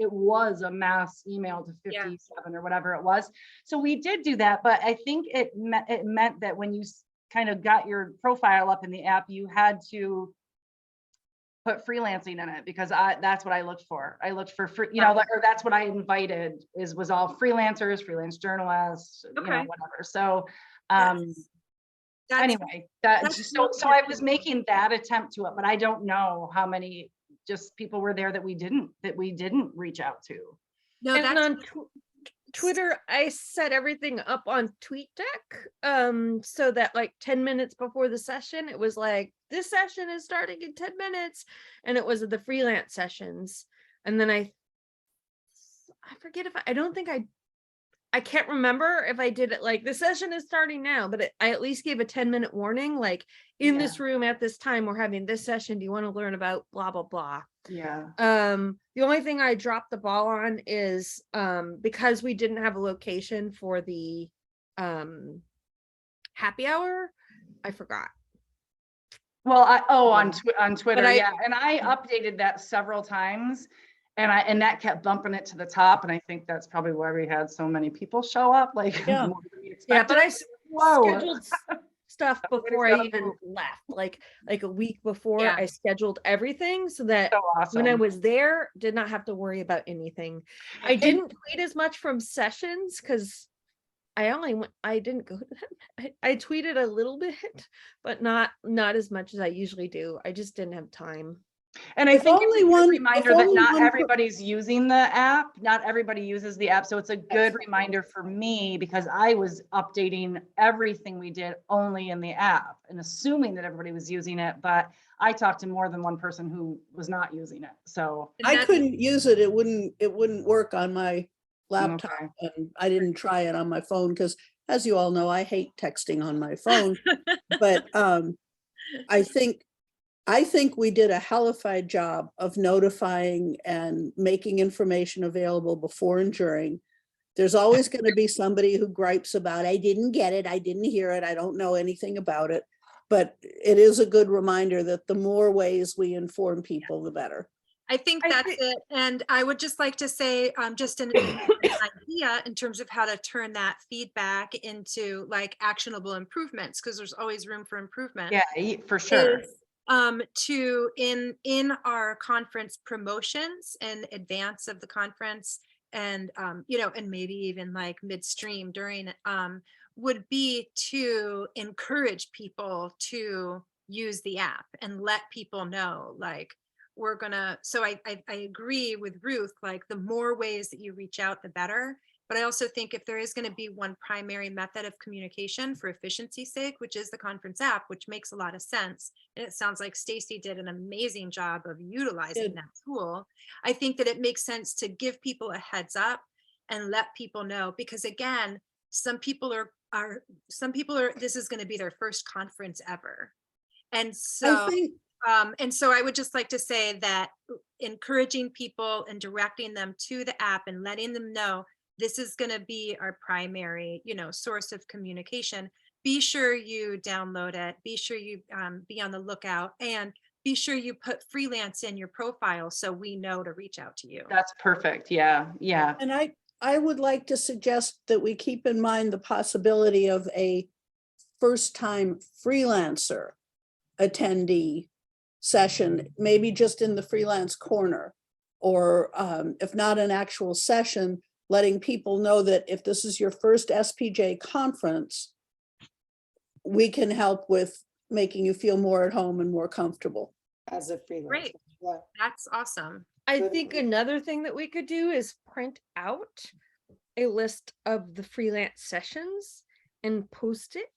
a mass email to 57 or whatever it was. So we did do that, but I think it meant that when you kind of got your profile up in the app, you had to put freelancing in it, because that's what I looked for. I looked for free, or that's what I invited was all freelancers, freelance journalists, whatever. So anyway, so I was making that attempt to it, but I don't know how many just people were there that we didn't reach out to. No, and that's on Twitter, I set everything up on TweetDeck, so that like 10 minutes before the session, it was like, this session is starting in 10 minutes, and it was the freelance sessions. And then I forget if I can't remember if I did it like the session is starting now, but I at least gave a 10-minute warning, like in this room at this time, we're having this session. Do you want to learn about blah, blah, blah? Yeah. The only thing I dropped the ball on is because we didn't have a location for the happy hour, I forgot. Well, on Twitter, and I updated that several times, and that kept bumping it to the top, and I think that's probably why we had so many people show up. Like, more than we expected. But I scheduled stuff before I even left, like a week before. I scheduled everything so that when I was there, did not have to worry about anything. I didn't tweet as much from sessions because I didn't go to them. I tweeted a little bit, but not as much as I usually do. I just didn't have time. And I think it's a good reminder that not everybody's using the app. Not everybody uses the app. So it's a good reminder for me, because I was updating everything we did only in the app and assuming that everybody was using it. But I talked to more than one person who was not using it. So I couldn't use it. It wouldn't work on my laptop. And I didn't try it on my phone because, as you all know, I hate texting on my phone. But I think we did a hellified job of notifying and making information available before and during. There's always going to be somebody who gripes about, I didn't get it, I didn't hear it, I don't know anything about it. But it is a good reminder that the more ways we inform people, the better. I think that's it. And I would just like to say, just an idea in terms of how to turn that feedback into like actionable improvements, because there's always room for improvement. Yeah, for sure. To in our conference promotions in advance of the conference, and and maybe even like midstream during would be to encourage people to use the app and let people know, like, we're gonna, so I agree with Ruth, like the more ways that you reach out, the better. But I also think if there is going to be one primary method of communication for efficiency's sake, which is the conference app, which makes a lot of sense. And it sounds like Stacy did an amazing job of utilizing Did. that tool. I think that it makes sense to give people a heads up and let people know, because again, some people are, this is going to be their first conference ever. And so, I think I would just like to say that encouraging people and directing them to the app and letting them know this is going to be our primary, source of communication. Be sure you download it. Be sure you be on the lookout, and be sure you put freelance in your profile so we know to reach out to you. That's perfect. Yeah, yeah. And I would like to suggest that we keep in mind the possibility of a first-time freelancer attendee session, maybe just in the freelance corner, or if not an actual session, letting people know that if this is your first SPJ conference, we can help with making you feel more at home and more comfortable. As a freelancer. Great. Yeah. That's awesome. I Good. think another thing that we could do is print out a list of the freelance sessions and post it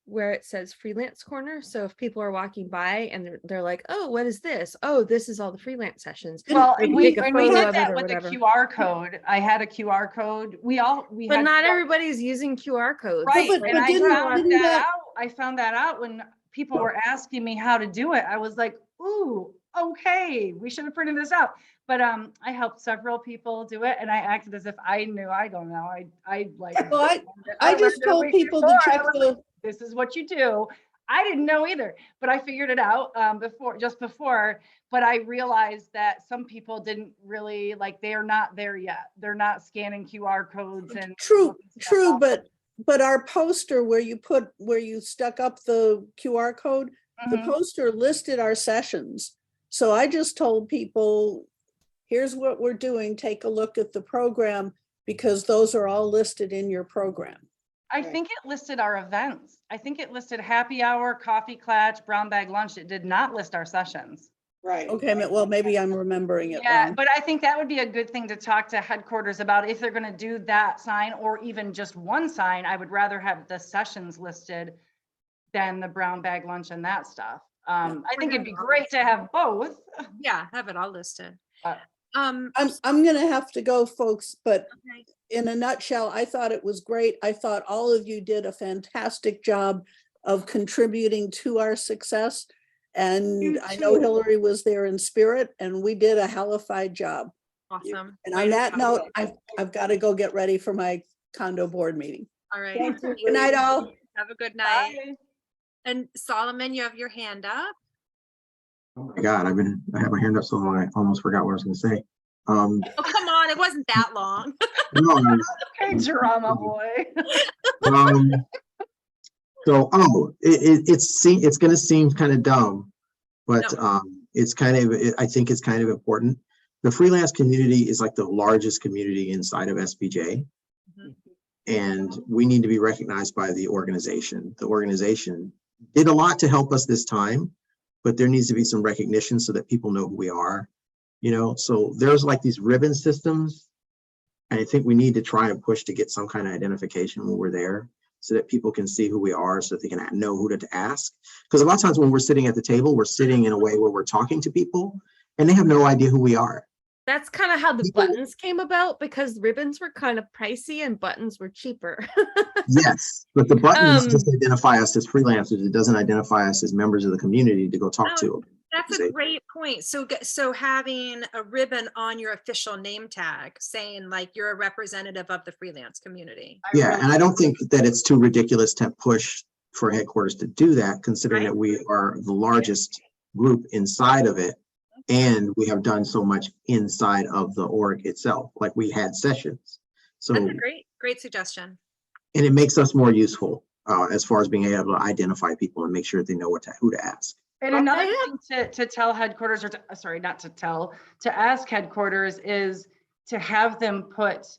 where it says freelance corner. So if people are walking by and they're like, oh, what is this? Oh, this is all the freelance sessions. Well, They can we take a did photo of it that or with a whatever. QR code. I had a QR code. We But had not QR everybody's using QR codes. Right, but and I didn't found that that- out. I found that out when people were asking me how to do it. I was like, ooh, okay, we should have printed this out. But I helped several people do it, and I acted as if I knew. I don't know. I like. Well, I just learned it a told week people to before. I check was the, This is what you do. I didn't know either, but I figured it out just before. But I realized that some people didn't really they're not there yet. They're not scanning QR codes and true, looking stuff up. but our poster where you stuck up the QR code, the Mhm. poster listed our sessions. So I just told people, here's what we're doing. Take a look at the program, because those are all listed in your program. I Right. think it listed our events. I think it listed happy hour, coffee clutch, brown bag lunch. It did not list our sessions. Right. Okay, well, maybe I'm remembering it Yeah, wrong. but I think that would be a good thing to talk to headquarters about if they're going to do that sign or even just one sign. I would rather have the sessions listed than the brown bag lunch and that stuff. I think it'd be great to have both. Yeah, have it all listed. Uh, Um, I'm gonna have to go, folks, but okay. in a nutshell, I thought it was great. I thought all of you did a fantastic job of contributing to our success. And You I know too. Hillary was there in spirit, and we did a hellified job. Awesome. And Way on to that go. note, I've got to go get ready for my condo board meeting. All right. Thank you, Good night, Ruth. all. Have a good night. Bye. And Solomon, you have your hand up. Oh my God, I have my hand up so long, I almost forgot what I was gonna say. Oh, come on. It wasn't that long. No, Okay, drama boy. So, it's gonna seem kind of dumb, but No. I think it's kind of important. The freelance community is like the largest community inside of SPJ. Mhm. And we need to be recognized by the organization. The organization did a lot to help us this time, but there needs to be some recognition so that people know who we are. So there's like these ribbon systems. And I think we need to try and push to get some kind of identification when we're there, so that people can see who we are, so that they can know who to ask. Because a lot of times when we're sitting at the table, we're sitting in a way where we're talking to people and they have no idea who we are. That's kind of how the People- buttons came about, because ribbons were kind of pricey and buttons were cheaper. Yes, but the buttons Um, just identify us as freelancers. It doesn't identify us as members of the community to go talk Oh, to. That's a great point. So having a ribbon on your official name tag saying like you're a representative of the freelance community. Yeah, and I don't think that it's too ridiculous to push for headquarters to do that, considering Right. that we are the largest group inside of it. And we have done so much inside of the org itself, like we had sessions. So, That's a and great suggestion. it makes us more useful as far as being able to identify people and make sure they know who to ask. And another thing to tell headquarters, or not to tell, to ask headquarters is to have them put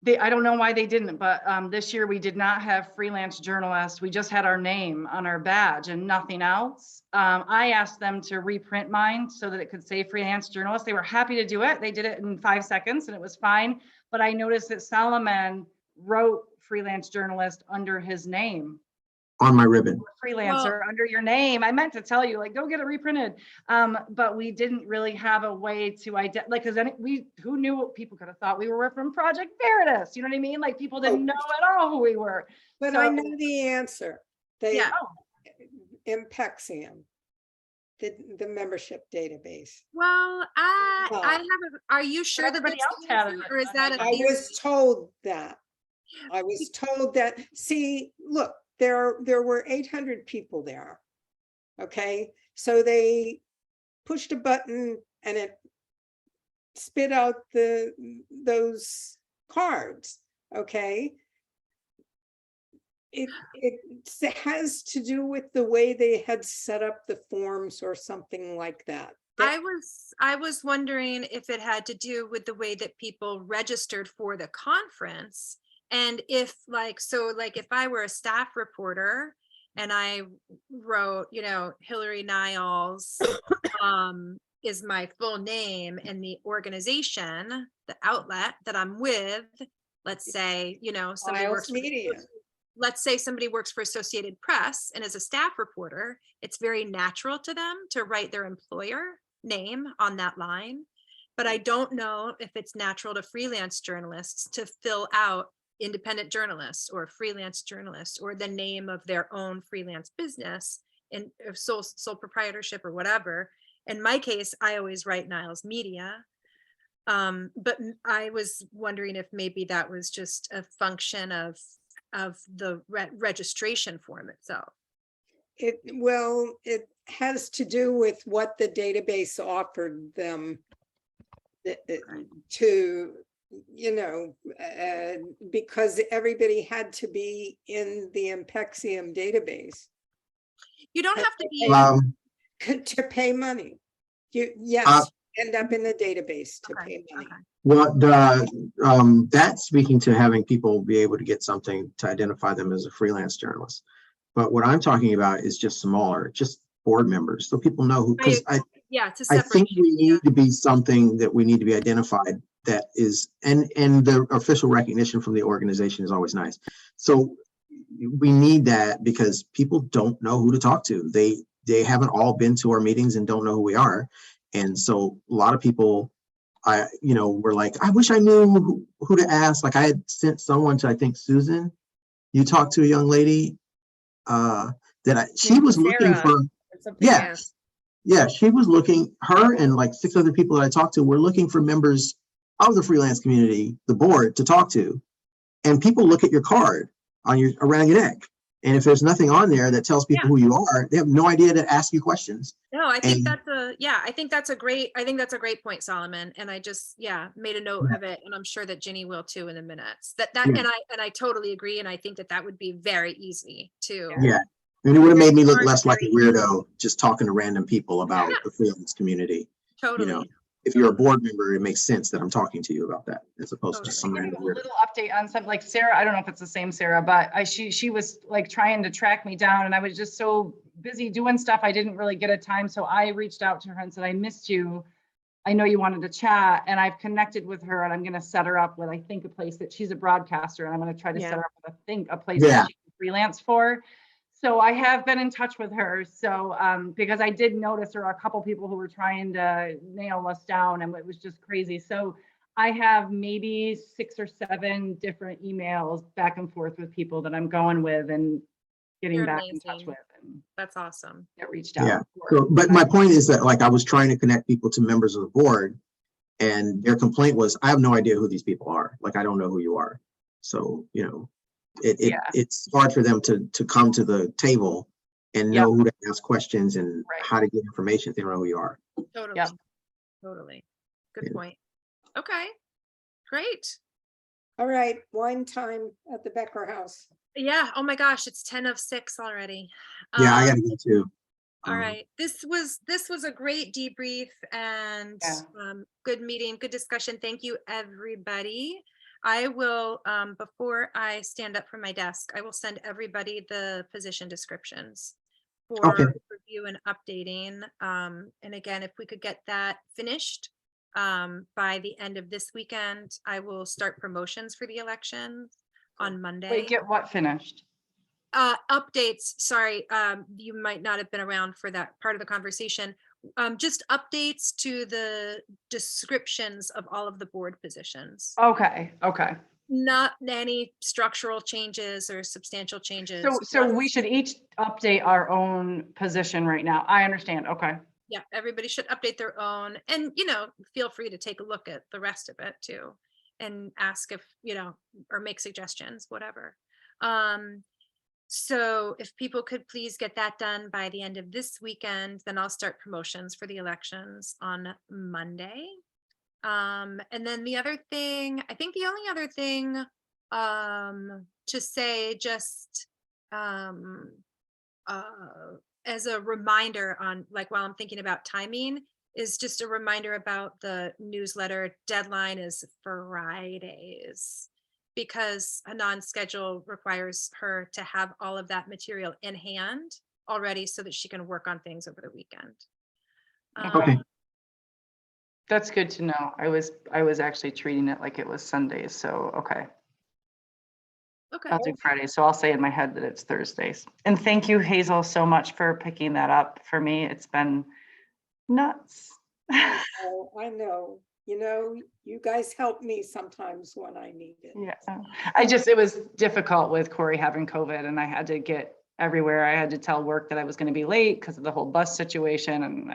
I don't know why they didn't, but this year we did not have freelance journalist. We just had our name on our badge and nothing else. I asked them to reprint mine so that it could say freelance journalist. They were happy to do it. They did it in 5 seconds and it was fine. But I noticed that Solomon wrote freelance journalist under his name. On my ribbon. Freelancer under your name. I meant to tell you, like, go get it reprinted. But we didn't really have a way to identify, like, because who knew what people could have thought we were from Project Veritas? You know what I mean? Like, people didn't know at all who we were. But So- I know the answer. They, Yeah. Impexium, the membership database. Well, I No. have are you sure that everybody that's else the had answer, it. or is that a I theory? was told that. I was told that, see, look, there were 800 people there. Okay, so they pushed a button and it spit out those cards. Okay. It has to do with the way they had set up the forms or something like that. I was wondering if it had to do with the way that people registered for the conference. And if like, so like if I were a staff reporter and I wrote, you know, Hillary Niles is my full name, and the organization, the outlet that I'm with, let's say, you know, somebody Niles works for, Media. let's say somebody works for Associated Press and is a staff reporter, it's very natural to them to write their employer name on that line. But I don't know if it's natural to freelance journalists to fill out independent journalists or freelance journalists or the name of their own freelance business and sole proprietorship or whatever. In my case, I always write Niles Media. But I was wondering if maybe that was just a function of the registration form itself. Well, it has to do with what the database offered them to, you know, because everybody had to be in the Impexium database You don't have to be. to pay money. Yes, end up in the database to Okay, pay money. okay. Well, that's speaking to having people be able to get something to identify them as a freelance journalist. But what I'm talking about is just smaller, just board members, so people know who, because Yeah, it's a I separate. think we issue, yeah. need to be something that we need to be identified that is, and the official recognition from the organization is always nice. So we need that because people don't know who to talk to. They haven't all been to our meetings and don't know who we are. And so a lot of people, were like, I wish I knew who to ask. Like I had sent someone to, I think, Susan, you talked to a young lady she was looking Sarah for, or something, yeah, she was looking, her and like 6 other people that I talked to were looking for members of the freelance community, the board, to talk to. And people look at your card on around your neck. And if there's nothing on there that tells people who you are, they have no idea to ask you questions. No, I think I think that's a great point, Solomon. And I just, made a note of it. And I'm sure that Ginny will too in the minutes. And I totally agree. And I think that would be very easy to. Yeah. And it would have made me look less like a weirdo just talking to random people about the freelance community. Totally. You know, if you're a board member, it makes sense that I'm talking to you about that as opposed to some Give random you a weirdo. little update on something like Sarah. I don't know if it's the same Sarah, but she was like trying to track me down and I was just so busy doing stuff. I didn't really get a time. So I reached out to her and said, I missed you. I know you wanted to chat, and I've connected with her and I'm going to set her up with, I think, a place that she's a broadcaster and I'm going to try to set her up with a place that she can freelance for. So I have been in touch with her. So because I did notice there are a couple people who were trying to nail us down and it was just crazy. So I have maybe 6 or 7 different emails back and forth with people that I'm going with and getting You're back in touch amazing. with and That's awesome. get reached out. Yeah. So, but my point is that like I was trying to connect people to members of the board and their complaint was, I have no idea who these people are. Like, I don't know who you are. So, you know, it's hard for them to come to the table and know who to ask questions and how to get information if they don't know who you are. Totally. Yep. Totally. Good point. Okay. Great. All right, wine time at the Becker House. Yeah. Oh my gosh, it's 10:06 already. Yeah, I gotta go too. All right. This was a great debrief and good meeting, good discussion. Thank you, everybody. I will, before I stand up from my desk, I will send everybody the position descriptions for Okay. review and updating. And again, if we could get that finished by the end of this weekend, I will start promotions for the elections on Monday. Wait, get what finished? Updates, sorry, you might not have been around for that part of the conversation. Just updates to the descriptions of all of the board positions. Okay, okay. Not any structural changes or substantial changes. So we just- should each update our own position right now. I understand. Okay. Yeah, everybody should update their own, and feel free to take a look at the rest of it too, and ask if, or make suggestions, whatever. So if people could please get that done by the end of this weekend, then I'll start promotions for the elections on Monday. And then the other thing, I think the only other thing to say, just as a reminder on, like, while I'm thinking about timing, is just a reminder about the newsletter deadline is Fridays, because a non-schedule requires her to have all of that material in hand already so that she can work on things over the weekend. Okay. That's good to know. I was actually treating it like it was Sundays, so okay. Okay. I'll do Fridays, so I'll say in my head that it's Thursdays. And thank you, Hazel, so much for picking that up for me. It's been nuts. Oh, I know, you guys help me sometimes when I need it. Yeah, it was difficult with Corey having COVID, and I had to get everywhere. I had to tell work that I was going to be late because of the whole bus situation. And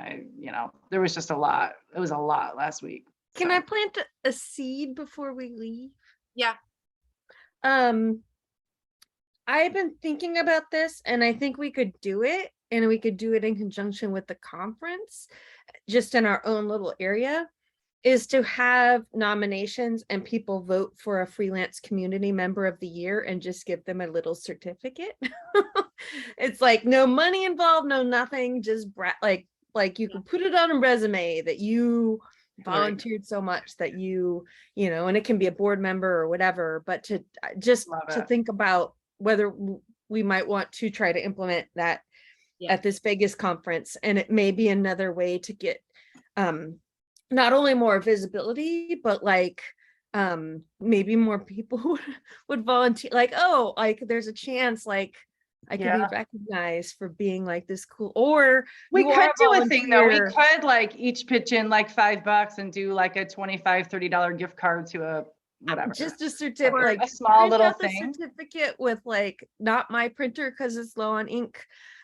there was just a lot. It was a lot last week. Can so. I plant a seed before we leave? Yeah. I've been thinking about this, and I think we could do it, and we could do it in conjunction with the conference, just in our own little area, is to have nominations and people vote for a freelance community member of the year and just give them a little certificate. It's like no money involved, no nothing, just like you can put it on a resume that you volunteered so much that and it can be a board member or whatever, but to think about whether we might want to try to implement that at this Vegas conference. And it may be another way to get not only more visibility, but like maybe more people would volunteer, like, oh, like there's a chance like I could be recognized for being like this cool. Or we could do a thing though. We volunteer. could like each pitch in like $5 and do like a $25-$30 gift card to a whatever. Just a certificate, Or like a small print little out the thing. certificate with like not my printer because it's low on ink.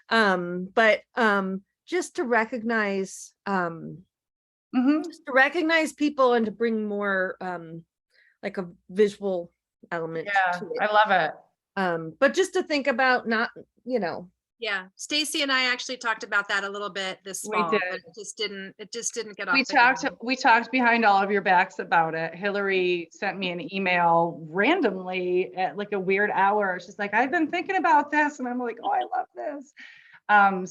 But just to recognize just to recognize people and to bring more like a visual element Yeah, to it. I love it. But just to think about not, Yeah, Stacy and I actually talked about that a little bit this We fall, did. but it just didn't get off. We the talked ground. behind all of your backs about it. Hillary sent me an email randomly at like a weird hour. She's like, I've been thinking about this. And I'm like, oh, I love this.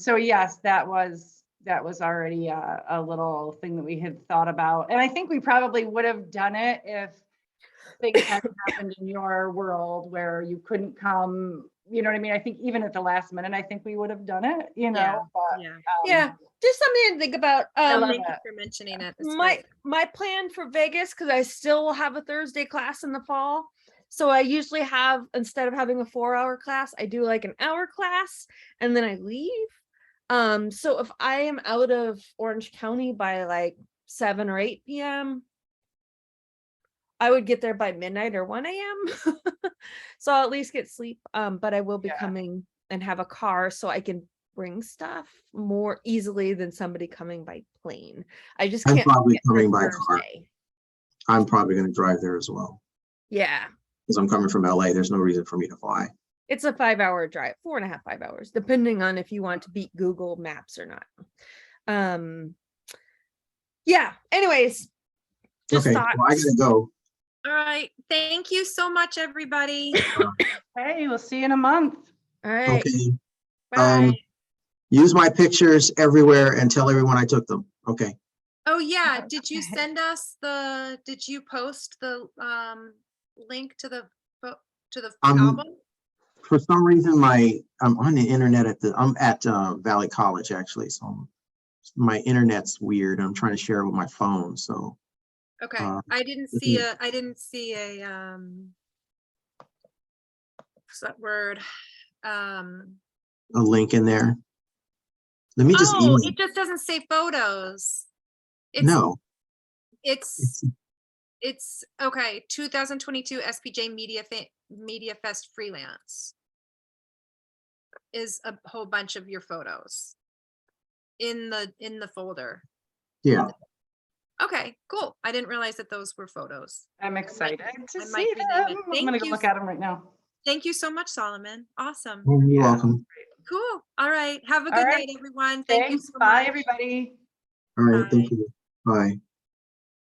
So yes, that was already a little thing that we had thought about. And I think we probably would have done it if things hadn't happened in your world where you couldn't come, you know what I mean? I think even at the last minute, I think we would have done it, but Yeah. just something to think about. love Thank you it. for mentioning it. It's My great. my plan for Vegas, because I still will have a Thursday class in the fall. So I usually have, instead of having a 4-hour class, I do like an hour class and then I leave. So if I am out of Orange County by like 7 or 8 p.m., I would get there by midnight or 1 a.m. So I'll at least get sleep. But I will be coming and have a car so I can bring stuff more easily than somebody coming by plane. I just I'm can't. probably get there coming by car. Thursday. I'm probably going to drive there as well Yeah. because I'm coming from LA. There's no reason for me to fly. It's a 5-hour drive, 4.5, 5 hours, depending on if you want to beat Google Maps or not. Yeah. Anyways, just Okay, thoughts. well, I gotta go. All right. Thank you so much, everybody. Hey, we'll see you in a month. All right. Okay. Bye. Use my pictures everywhere and tell everyone I took them. Okay. Oh yeah, did you send us did you post the link to the to the Um, album? For some reason, I'm on the internet I'm at Valley College actually, so my internet's weird. I'm trying to share it with my phone, so. Okay, I didn't let see me- what's that word? A link in there. Let me just Oh, email. it just doesn't say photos. It's, No, it's okay. 2022 SPJ Media Fest Freelance is a whole bunch of your photos in the folder. yeah. Okay, cool. I didn't realize that those were photos. I'm excited I to might see rename them. it. I'm Thank gonna go you. look at them right now. Thank you so much, Solomon. Awesome. You're Yeah. welcome. Cool. All right. Have a All good right. night, everyone. Thank you Thanks. so Bye, much. everybody. All right, Bye. thank you. Bye.